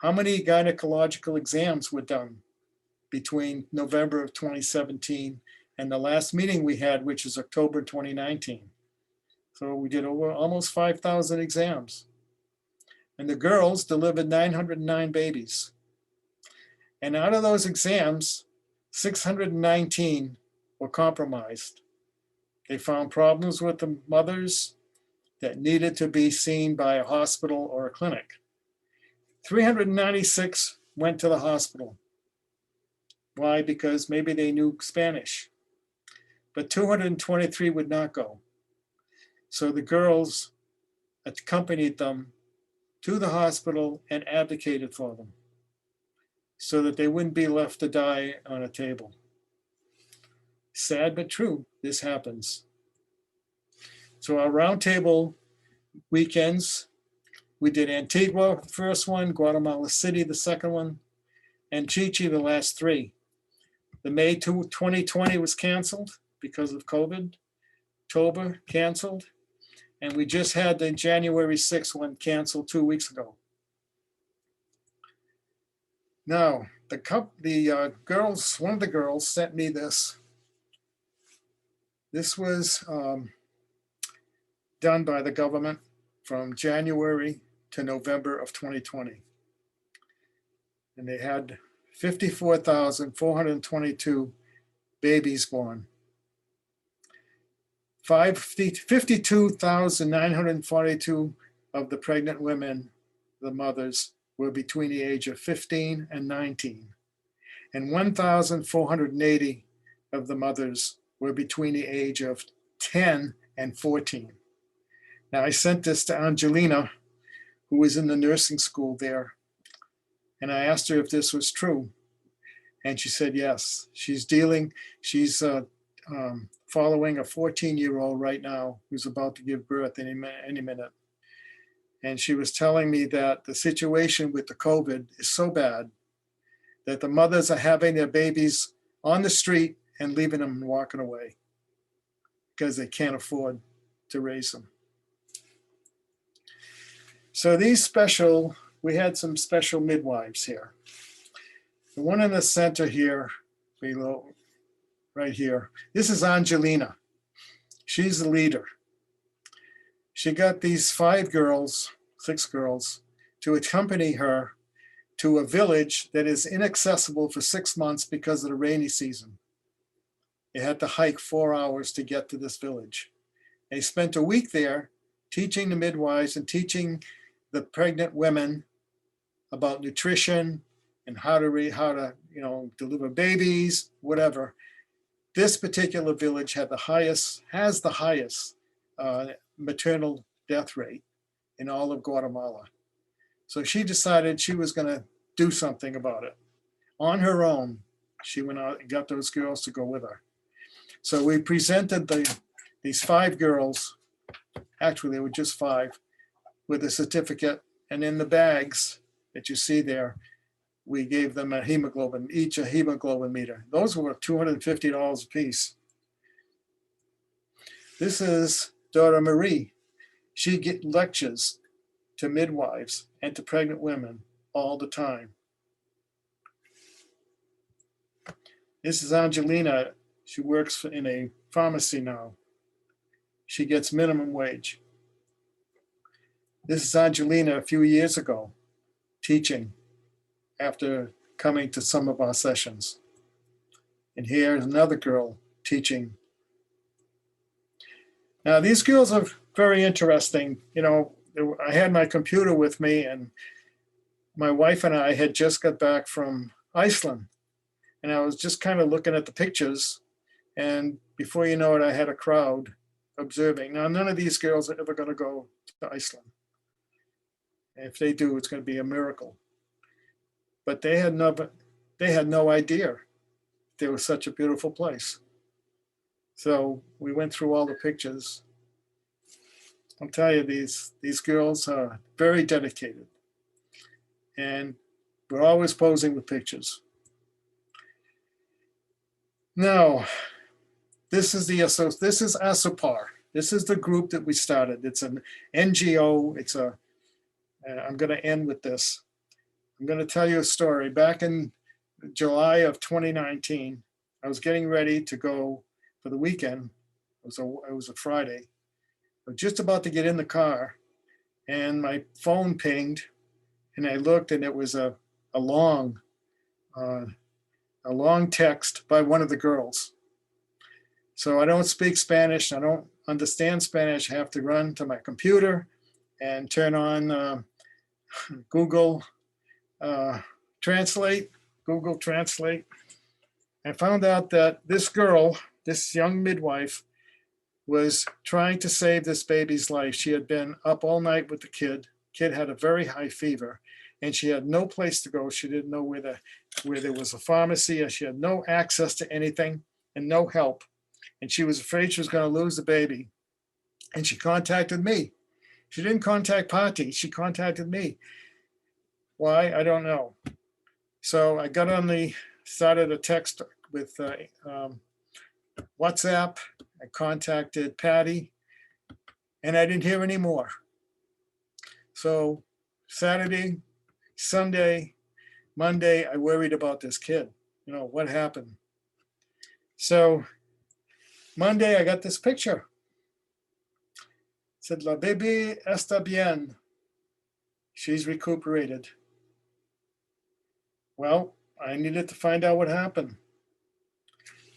[SPEAKER 3] How many gynecological exams were done between November of 2017 and the last meeting we had, which is October 2019? So we did over almost 5,000 exams. And the girls delivered 909 babies. And out of those exams, 619 were compromised. They found problems with the mothers that needed to be seen by a hospital or a clinic. 396 went to the hospital. Why? Because maybe they knew Spanish. But 223 would not go. So the girls accompanied them to the hospital and advocated for them so that they wouldn't be left to die on a table. Sad but true, this happens. So our roundtable weekends, we did Antigua, the first one, Guatemala City, the second one, and Chichi, the last three. The May 2020 was canceled because of COVID. October canceled. And we just had the January 6th one canceled 2 weeks ago. Now, girls, one of the girls sent me this. This was done by the government from January to November of 2020. And they had 54,422 babies born. 52,942 of the pregnant women, the mothers, were between the age of 15 and 19. And 1,480 of the mothers were between the age of 10 and 14. Now, I sent this to Angelina, who was in the nursing school there, and I asked her if this was true. And she said yes. She's following a 14-year-old right now who's about to give birth any minute. And she was telling me that the situation with the COVID is so bad that the mothers are having their babies on the street and leaving them and walking away because they can't afford to raise them. So we had some special midwives here. The one in the center here, below, right here, this is Angelina. She's the leader. She got these 6 girls, to accompany her to a village that is inaccessible for 6 months because of the rainy season. They had to hike 4 hours to get to this village. They spent a week there teaching the midwives and teaching the pregnant women about nutrition and how to deliver babies, whatever. This particular village has the highest maternal death rate in all of Guatemala. So she decided she was going to do something about it. On her own, she went out and got those girls to go with her. So we presented these 5 girls, actually they were just 5, with a certificate, and in the bags that you see there, we gave them each a hemoglobin meter. Those were $250 a piece. This is daughter Marie. She get lectures to midwives and to pregnant women all the time. This is Angelina. She works in a pharmacy now. She gets minimum wage. This is Angelina a few years ago, teaching after coming to some of our sessions. And here's another girl teaching. Now, these girls are very interesting. You know, I had my computer with me, and my wife and I had just got back from Iceland. And I was just kind of looking at the pictures. And before you know it, I had a crowd observing. Now, none of these girls are ever going to go to Iceland. If they do, it's going to be a miracle. But they had no idea there was such a beautiful place. So we went through all the pictures. I'll tell you, these girls are very dedicated, and we're always posing with pictures. Now, this is ASOPAR. This is the group that we started. It's an NGO. I'm going to end with this. I'm going to tell you a story. Back in July of 2019, I was getting ready to go for the weekend. It was a Friday. I was just about to get in the car, and my phone pinged, and I looked, and it was a long text by one of the girls. So I don't speak Spanish. I don't understand Spanish. I have to run to my computer and turn on Google Translate. I found out that this girl, this young midwife, was trying to save this baby's life. She had been up all night with the kid. Kid had a very high fever, and she had no place to go. She didn't know where there was a pharmacy, and she had no access to anything and no help. And she was afraid she was going to lose the baby. And she contacted me. She didn't contact Patty. She contacted me. Why? I don't know. So I started a text with WhatsApp. I contacted Patty, and I didn't hear any more. So Saturday, Sunday, Monday, I worried about this kid. You know, what happened? So Monday, I got this picture. It said, La bébé está bien. She's recuperated. Well, I needed to find out what happened.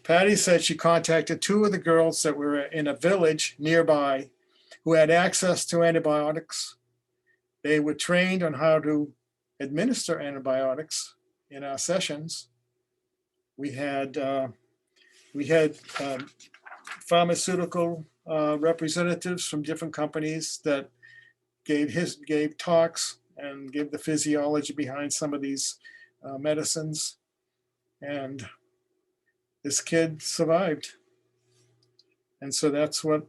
[SPEAKER 3] Patty said she contacted two of the girls that were in a village nearby who had access to antibiotics. They were trained on how to administer antibiotics in our sessions. We had pharmaceutical representatives from different companies that gave talks and gave the physiology behind some of these medicines. And this kid survived. And so that's what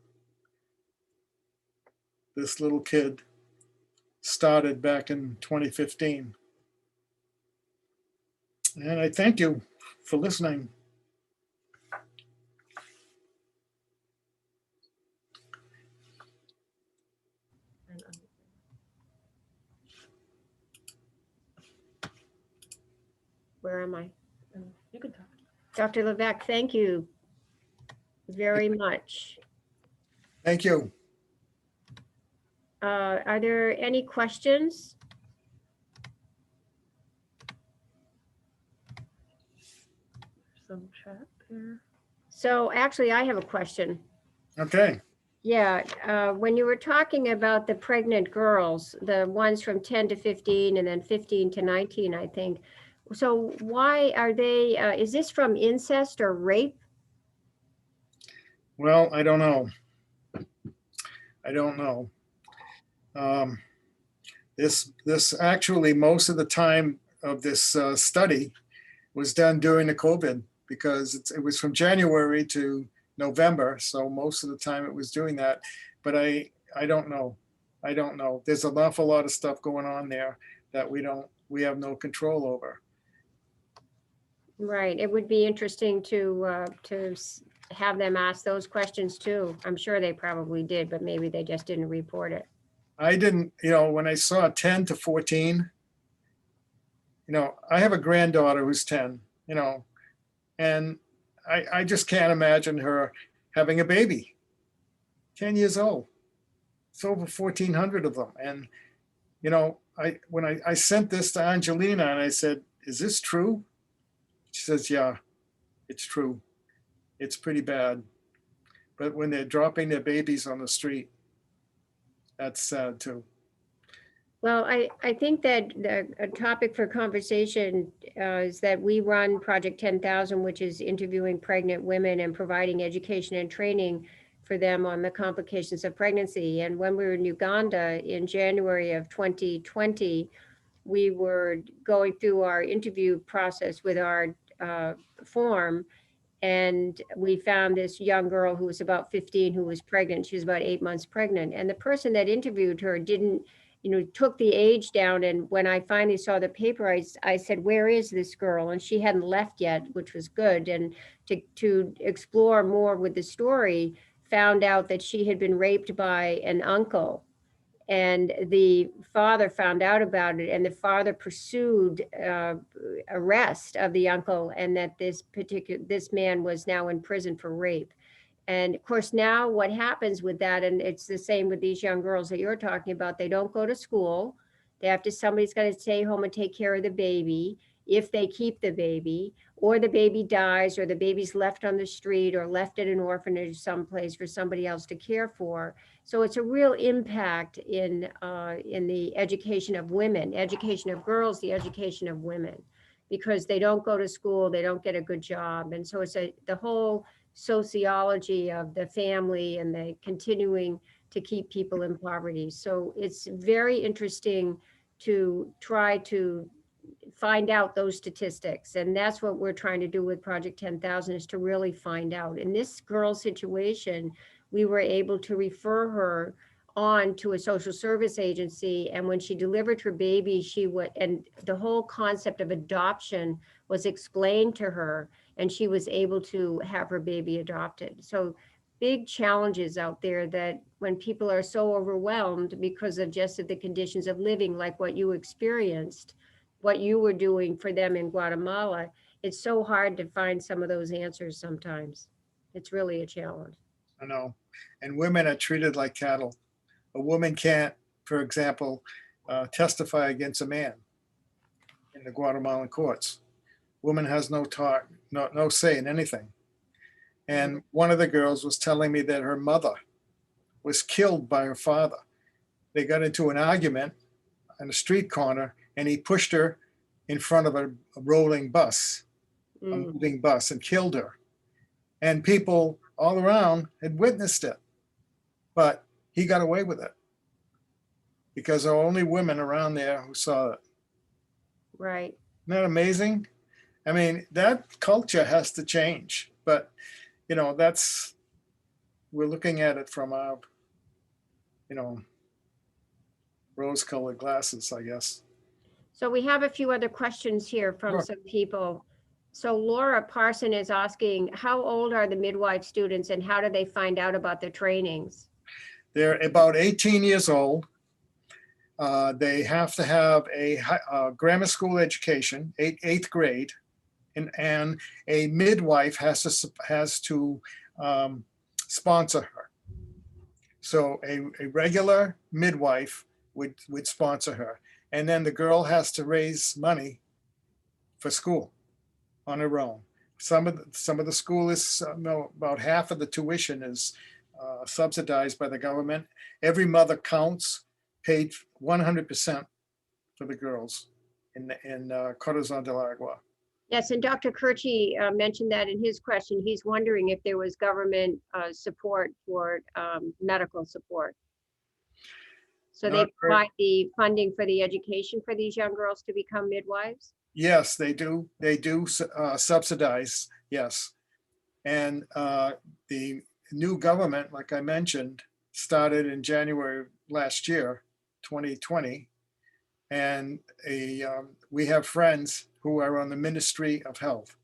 [SPEAKER 3] this little kid started back in 2015. And I thank you for listening.
[SPEAKER 2] Where am I?
[SPEAKER 1] You can talk.
[SPEAKER 2] Dr. Levesque, thank you very much.
[SPEAKER 3] Thank you.
[SPEAKER 2] Are there any questions?
[SPEAKER 1] Some chat here.
[SPEAKER 2] So actually, I have a question.
[SPEAKER 3] Okay.
[SPEAKER 2] Yeah, when you were talking about the pregnant girls, the ones from 10 to 15 and then 15 to 19, I think. So why are they, is this from incest or rape?
[SPEAKER 3] Well, I don't know. This actually, most of the time of this study was done during the COVID, because it was from January to November. So most of the time it was doing that, but I don't know. There's an awful lot of stuff going on there that we have no control over.
[SPEAKER 2] Right. It would be interesting to have them ask those questions too. I'm sure they probably did, but maybe they just didn't report it.
[SPEAKER 3] I didn't, when I saw 10 to 14, I have a granddaughter who's 10, and I just can't imagine her having a baby, 10 years old. It's over 1,400 of them. And, when I sent this to Angelina and I said, is this true? She says, yeah, it's true. It's pretty bad. But when they're dropping their babies on the street, that's sad too.
[SPEAKER 2] Well, I think that a topic for conversation is that we run Project 10,000, which is interviewing pregnant women and providing education and training for them on the complications of pregnancy. And when we were in Uganda in January of 2020, we were going through our interview process with our form, and we found this young girl who was about 15 who was pregnant. She was about 8 months pregnant. And the person that interviewed her didn't, took the age down. And when I finally saw the paper, I said, where is this girl? And she hadn't left yet, which was good. And to explore more with the story, found out that she had been raped by an uncle. And the father found out about it, and the father pursued arrest of the uncle, and that this man was now in prison for rape. And of course, now what happens with that, and it's the same with these young girls that you're talking about, they don't go to school. They have to, somebody's got to stay home and take care of the baby if they keep the baby, or the baby dies, or the baby's left on the street or left at an orphanage someplace for somebody else to care for. So it's a real impact in the education of women, education of girls, the education of women, because they don't go to school, they don't get a good job. And so it's the whole sociology of the family and the continuing to keep people in poverty. So it's very interesting to try to find out those statistics. And that's what we're trying to do with Project 10,000, is to really find out. In this girl's situation, we were able to refer her on to a social service agency. And when she delivered her baby, and the whole concept of adoption was explained to her, and she was able to have her baby adopted. So big challenges out there, that when people are so overwhelmed because of just the conditions of living, like what you experienced, what you were doing for them in Guatemala, it's so hard to find some of those answers sometimes. It's really a challenge.
[SPEAKER 3] I know. And women are treated like cattle. A woman can't, for example, testify against a man in the Guatemalan courts. Woman has no talk, no say in anything. And one of the girls was telling me that her mother was killed by her father. They got into an argument on a street corner, and he pushed her in front of a rolling bus, a moving bus, and killed her. And people all around had witnessed it, but he got away with it because there were only women around there who saw it.
[SPEAKER 2] Right.
[SPEAKER 3] Isn't that amazing? I mean, that culture has to change, but we're looking at it from our, rose-colored glasses, I guess.
[SPEAKER 2] So we have a few other questions here from
[SPEAKER 3] Sure.
[SPEAKER 2] some people. So Laura Parson is asking, how old are the midwife students and how do they find out about the trainings?
[SPEAKER 3] They're about 18 years old. They have to have a grammar school education, eighth grade, and a midwife has to sponsor her. So a regular midwife would sponsor her. And then the girl has to raise money for school on her own. Some of the school is about half of the tuition is subsidized by the government. Every mother counts, paid 100% for the girls in Corazon del Agua.
[SPEAKER 2] Yes, and Dr. Kirchi mentioned that in his question. He's wondering if there was government support for medical support. So they provide the funding for the education for these young girls to become midwives?
[SPEAKER 3] Yes, they do. They do subsidize, yes. And the new government, like I mentioned, started in January last year, 2020. And we have friends who are on the Ministry of Health,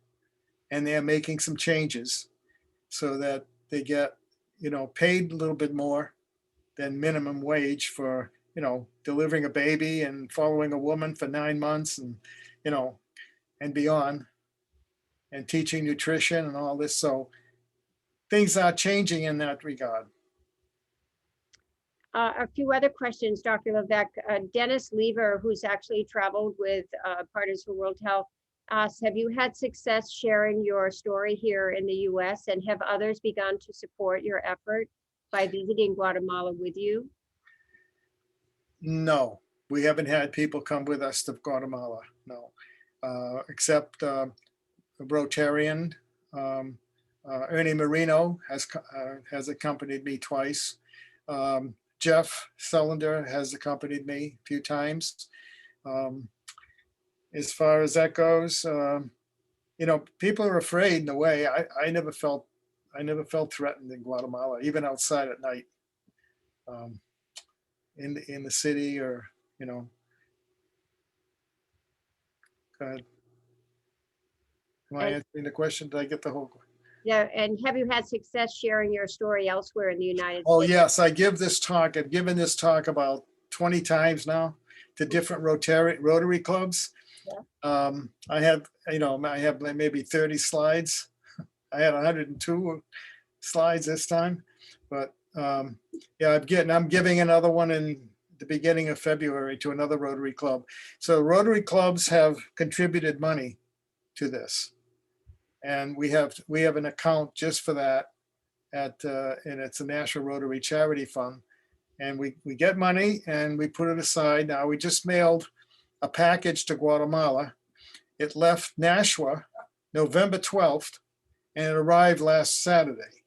[SPEAKER 3] and they're making some changes. so that they get, paid a little bit more than minimum wage for, delivering a baby and following a woman for 9 months and, you know, and beyond, and teaching nutrition and all this. So things are changing in that regard.
[SPEAKER 2] A few other questions, Dr. Levesque. Dennis Lever, who's actually traveled with Partners for World Health, asks, have you had success sharing your story here in the US, and have others begun to support your effort by visiting Guatemala with you?
[SPEAKER 3] No, we haven't had people come with us to Guatemala, no. Except Rotarian, Ernie Marino has accompanied me twice. Jeff Sullender has accompanied me a few times. As far as that goes, people are afraid in a way. I never felt threatened in Guatemala, even outside at night, in the city, or Go ahead. Am I answering the question? Did I get the whole?
[SPEAKER 2] Yeah, and have you had success sharing your story elsewhere in the United
[SPEAKER 3] Oh,
[SPEAKER 2] States?
[SPEAKER 3] yes, I give this talk. I've given this talk about 20 times now to different Rotary clubs.
[SPEAKER 2] Yeah.
[SPEAKER 3] I have maybe 30 slides. I had 102 slides this time, but yeah, I'm giving another one in the beginning of February to another Rotary club. So Rotary clubs have contributed money to this, and we have an account just for that and it's a National Rotary Charity Fund, and we get money and we put it aside. Now we just mailed a package to Guatemala. It left Nashua November 12th and it arrived last Saturday.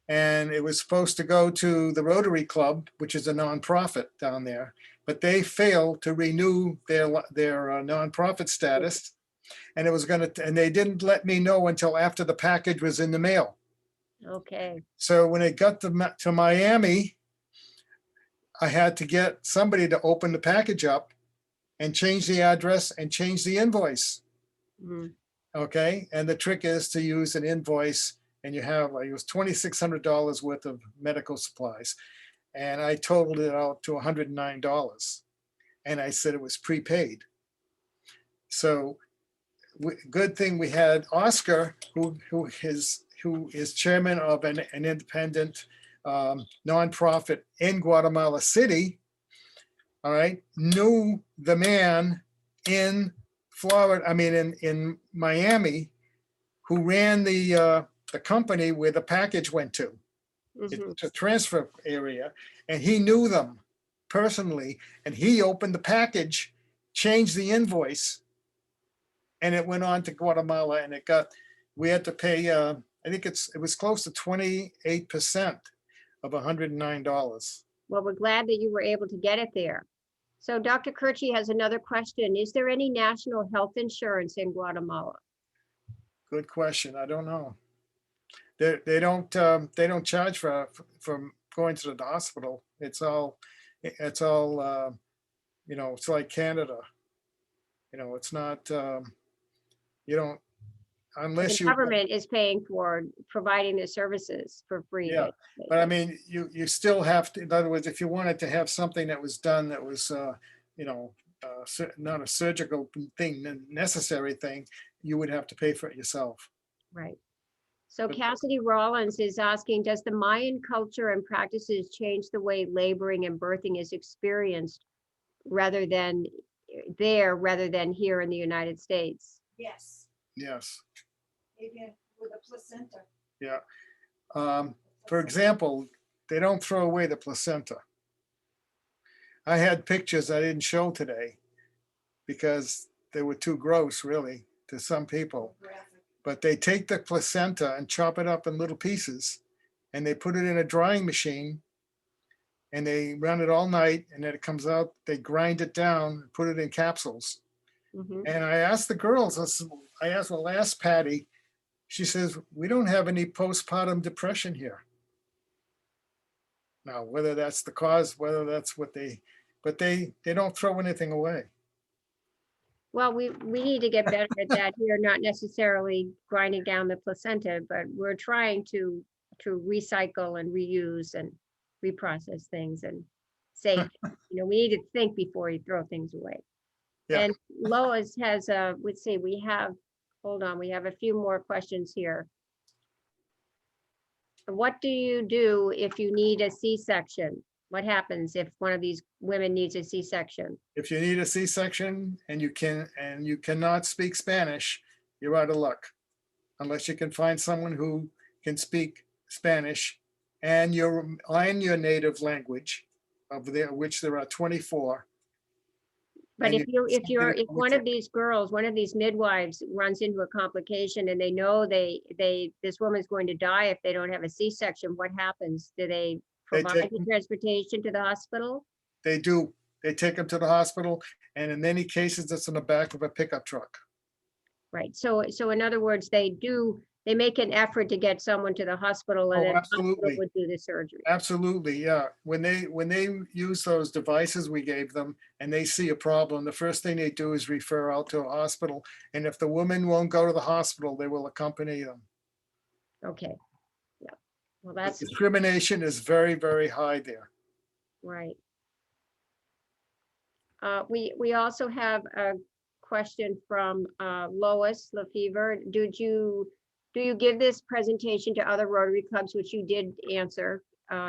[SPEAKER 3] And it was supposed to go to the Rotary Club, which is a nonprofit down there, but they failed to renew their nonprofit status. And and they didn't let me know until after the package was in the mail.
[SPEAKER 2] Okay.
[SPEAKER 3] So when it got to Miami, I had to get somebody to open the package up and change the address and change the invoice.
[SPEAKER 2] Mhm.
[SPEAKER 3] Okay. And the trick is to use an invoice, and you have, it was $2,600 worth of medical supplies. And I totaled it out to $109. And I said it was prepaid. So good thing we had Oscar, who is chairman of an independent nonprofit in Guatemala City. All right, knew the man in Florida. I mean, in Miami, who ran the company where the package went to.
[SPEAKER 2] Mhm.
[SPEAKER 3] It's a transfer area, and he knew them personally. And he opened the package, changed the invoice, and it went on to Guatemala, and we had to pay, I think it was close to 28% of $109.
[SPEAKER 2] Well, we're glad that you were able to get it there. So Dr. Kirchi has another question. Is there any national health insurance in Guatemala?
[SPEAKER 3] Good question. I don't know. They don't charge for going to the hospital. It's all it's like Canada. It's not, you don't,
[SPEAKER 2] The
[SPEAKER 3] unless you,
[SPEAKER 2] government is paying for providing the services for free.
[SPEAKER 3] Yeah, but I mean, you still have to, in other words, if you wanted to have something that was done that was, not a surgical thing, necessary thing, you would have to pay for it yourself.
[SPEAKER 2] Right. So
[SPEAKER 3] But-
[SPEAKER 2] Cassidy Rollins is asking, does the Mayan culture and practices change the way laboring and birthing is experienced rather than here in the United States?
[SPEAKER 4] Yes,
[SPEAKER 3] Yes,
[SPEAKER 4] even with a placenta.
[SPEAKER 3] yeah. For example, they don't throw away the placenta. I had pictures I didn't show today because they were too gross, really, to some people.
[SPEAKER 4] Graphic.
[SPEAKER 3] But they take the placenta and chop it up in little pieces, and they put it in a drying machine, and they run it all night, and then it comes out, they grind it down, put it in capsules.
[SPEAKER 2] Mhm.
[SPEAKER 3] And I asked the girls, I asked, well, ask Patty, she says, we don't have any postpartum depression here. Now, whether that's the cause, whether that's what but they don't throw anything away.
[SPEAKER 2] Well, we need to get better at that here, not necessarily grinding down the placenta, but we're trying to recycle and reuse and reprocess things and save. You know, we need to think before you throw things away.
[SPEAKER 3] Yeah.
[SPEAKER 2] And Lois has, let's see, we have, hold on, we have a few more questions here. What do you do if you need a C-section? What happens if one of these women needs a C-section?
[SPEAKER 3] If you need a C-section and you cannot speak Spanish, you're out of luck. Unless you can find someone who can speak Spanish and your native language, which there are 24.
[SPEAKER 2] But
[SPEAKER 3] And
[SPEAKER 2] if one of these girls, one of these midwives runs into a complication and they know this woman's going to die if they don't have a C-section, what happens? Do they
[SPEAKER 3] They
[SPEAKER 2] provide
[SPEAKER 3] take
[SPEAKER 2] the
[SPEAKER 3] them-
[SPEAKER 2] transportation to the hospital?
[SPEAKER 3] They do. They take them to the hospital, and in many cases, it's in the back of a pickup truck.
[SPEAKER 2] Right. So in other words, they make an effort to get someone to the hospital and
[SPEAKER 3] Oh,
[SPEAKER 2] then the hospital
[SPEAKER 3] absolutely.
[SPEAKER 2] would do the surgery.
[SPEAKER 3] Absolutely, yeah. When they use those devices we gave them and they see a problem, the first thing they do is refer out to a hospital. And if the woman won't go to the hospital, they will accompany them.
[SPEAKER 2] Okay. Yeah. Well,
[SPEAKER 3] The
[SPEAKER 2] that's
[SPEAKER 3] discrimination is very, very high there.
[SPEAKER 2] right. We also have a question from Lois Lefevre. Do you give this presentation to other Rotary clubs, which you did answer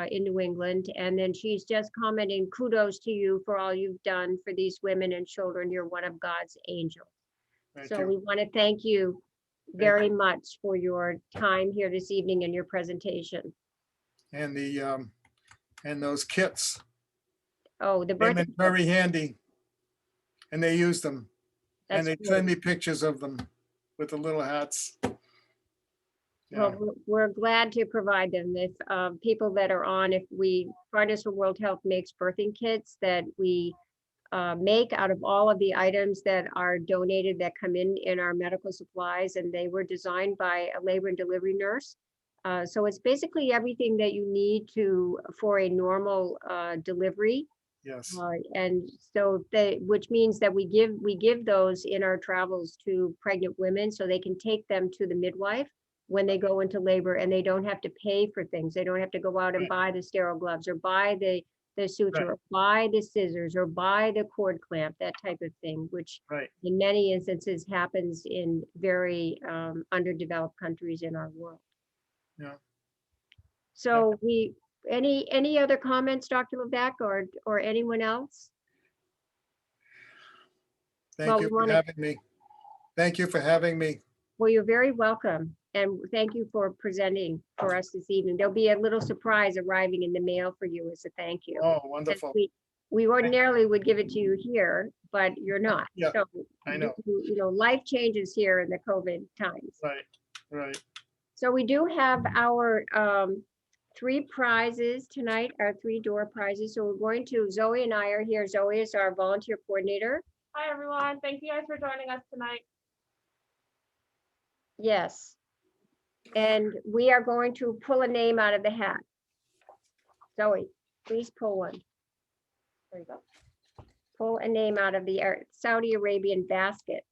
[SPEAKER 2] in New England? And then she's just commenting, kudos to you for all you've done for these women and children. You're one of God's angels.
[SPEAKER 3] Thank
[SPEAKER 2] So
[SPEAKER 3] you.
[SPEAKER 2] we want to thank you very much for your time here this evening and your presentation.
[SPEAKER 3] And and those kits
[SPEAKER 2] Oh, the
[SPEAKER 3] came
[SPEAKER 2] birthday.
[SPEAKER 3] in very handy. And they use them. And
[SPEAKER 2] That's
[SPEAKER 3] they send
[SPEAKER 2] great.
[SPEAKER 3] me pictures of them with the little hats. Yeah,
[SPEAKER 2] Well, we're glad to provide them. If people that are on, if Partners for World Health makes birthing kits that we make out of all of the items that are donated that come in our medical supplies, and they were designed by a labor and delivery nurse. So it's basically everything that you need for a normal delivery.
[SPEAKER 3] yes,
[SPEAKER 2] And so which means that we give those in our travels to pregnant women so they can take them to the midwife when they go into labor, and they don't have to pay for things. They don't have to go out and buy the sterile gloves or buy the suture or buy the scissors or buy the cord clamp, that type of thing, which
[SPEAKER 3] right.
[SPEAKER 2] in many instances happens in very underdeveloped countries in our world.
[SPEAKER 3] Yeah.
[SPEAKER 2] So any other comments, Dr. Levesque, or anyone else?
[SPEAKER 3] Thank
[SPEAKER 2] Well,
[SPEAKER 3] you
[SPEAKER 2] we
[SPEAKER 3] for
[SPEAKER 2] wanna-
[SPEAKER 3] having me. Thank you for having me.
[SPEAKER 2] Well, you're very welcome. And thank you for presenting for us this evening. There'll be a little surprise arriving in the mail for you as a thank you.
[SPEAKER 3] Oh,
[SPEAKER 2] Since
[SPEAKER 3] wonderful.
[SPEAKER 2] We ordinarily would give it to you here, but you're not.
[SPEAKER 3] Yeah,
[SPEAKER 2] So,
[SPEAKER 3] I know.
[SPEAKER 2] You know, life changes here in the COVID times.
[SPEAKER 3] Right, right.
[SPEAKER 2] So we do have our 3 prizes tonight, our 3 door prizes. So we're going to, Zoe and I are here. Zoe is our volunteer coordinator.
[SPEAKER 1] Hi, everyone. Thank you guys for joining us tonight.
[SPEAKER 2] Yes. And we are going to pull a name out of the hat. Zoe, please pull one. There you go. Pull a name out of the Saudi Arabian basket.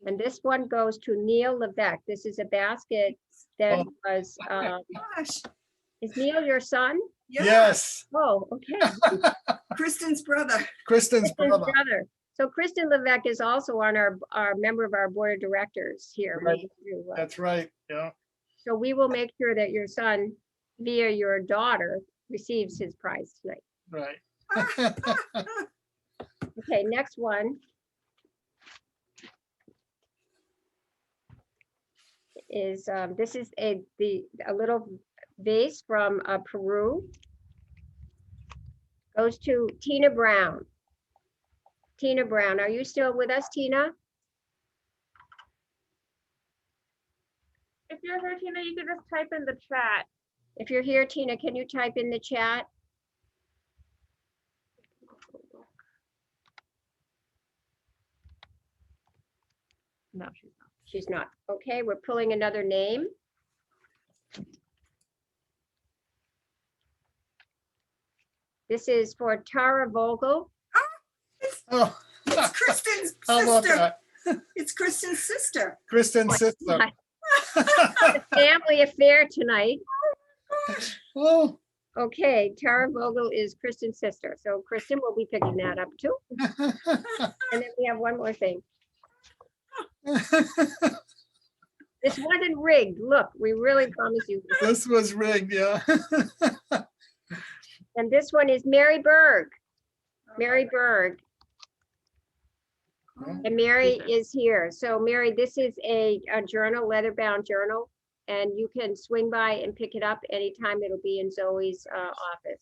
[SPEAKER 2] And this one goes to Neil Levesque. This is a basket that was,
[SPEAKER 4] Gosh,
[SPEAKER 2] is Neil your son?
[SPEAKER 4] yeah,
[SPEAKER 3] Yes,
[SPEAKER 2] Oh, okay.
[SPEAKER 4] Kristen's brother.
[SPEAKER 3] Kristen's
[SPEAKER 2] Kristen's
[SPEAKER 3] brother.
[SPEAKER 2] brother. So Kristen Levesque is also on our member of our board of directors here.
[SPEAKER 3] Right. That's right, yeah.
[SPEAKER 2] So we will make sure that your son, via your daughter, receives his prize tonight.
[SPEAKER 3] Right.
[SPEAKER 2] Okay, next one is, this is a little vase from Peru. Goes to Tina Brown. Tina Brown, are you still with us, Tina?
[SPEAKER 1] If you're here, Tina, you can just type in the chat.
[SPEAKER 2] If you're here, Tina, can you type in the chat?
[SPEAKER 1] No, she's not.
[SPEAKER 2] She's not. Okay, we're pulling another name. This is for Tara Vogel.
[SPEAKER 3] Oh,
[SPEAKER 4] It's Kristen's
[SPEAKER 3] how about
[SPEAKER 4] sister.
[SPEAKER 3] that?
[SPEAKER 4] It's Kristen's sister.
[SPEAKER 3] Kristen's sister.
[SPEAKER 2] Family affair tonight.
[SPEAKER 3] Oh.
[SPEAKER 2] Okay, Tara Vogel is Kristen's sister. So Kristen will be picking that up too. And then we have one more thing. This wasn't rigged. Look, we really promise you.
[SPEAKER 3] This was rigged, yeah.
[SPEAKER 2] And this one is Mary Berg. Mary Berg. And Mary is here. So Mary, this is a journal, leather-bound journal, and you can swing by and pick it up anytime. It'll be in Zoe's office.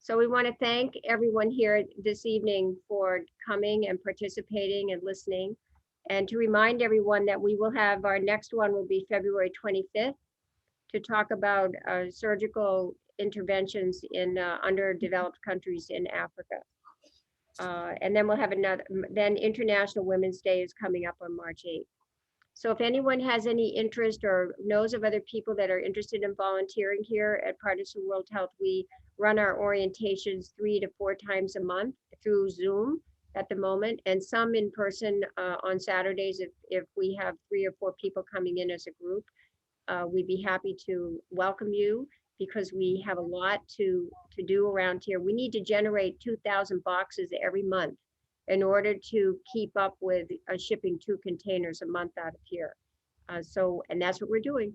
[SPEAKER 2] So we want to thank everyone here this evening for coming and participating and listening. And to remind everyone that we will have, our next one will be February 25th to talk about surgical interventions in underdeveloped countries in Africa. And then we'll have another, then International Women's Day is coming up on March 8th. So if anyone has any interest or knows of other people that are interested in volunteering here at Partners for World Health, we run our orientations 3 to 4 times a month through Zoom at the moment, and some in person on Saturdays. If we have 3 or 4 people coming in as a group, we'd be happy to welcome you, because we have a lot to do around here. We need to generate 2,000 boxes every month in order to keep up with shipping 2 containers a month out of here. And that's what we're doing.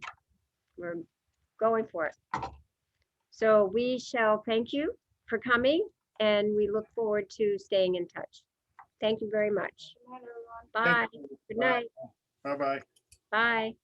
[SPEAKER 2] We're going for it. So we shall thank you for coming, and we look forward to staying in touch. Thank you very much. Bye. Good night.
[SPEAKER 3] Bye-bye.
[SPEAKER 2] Bye.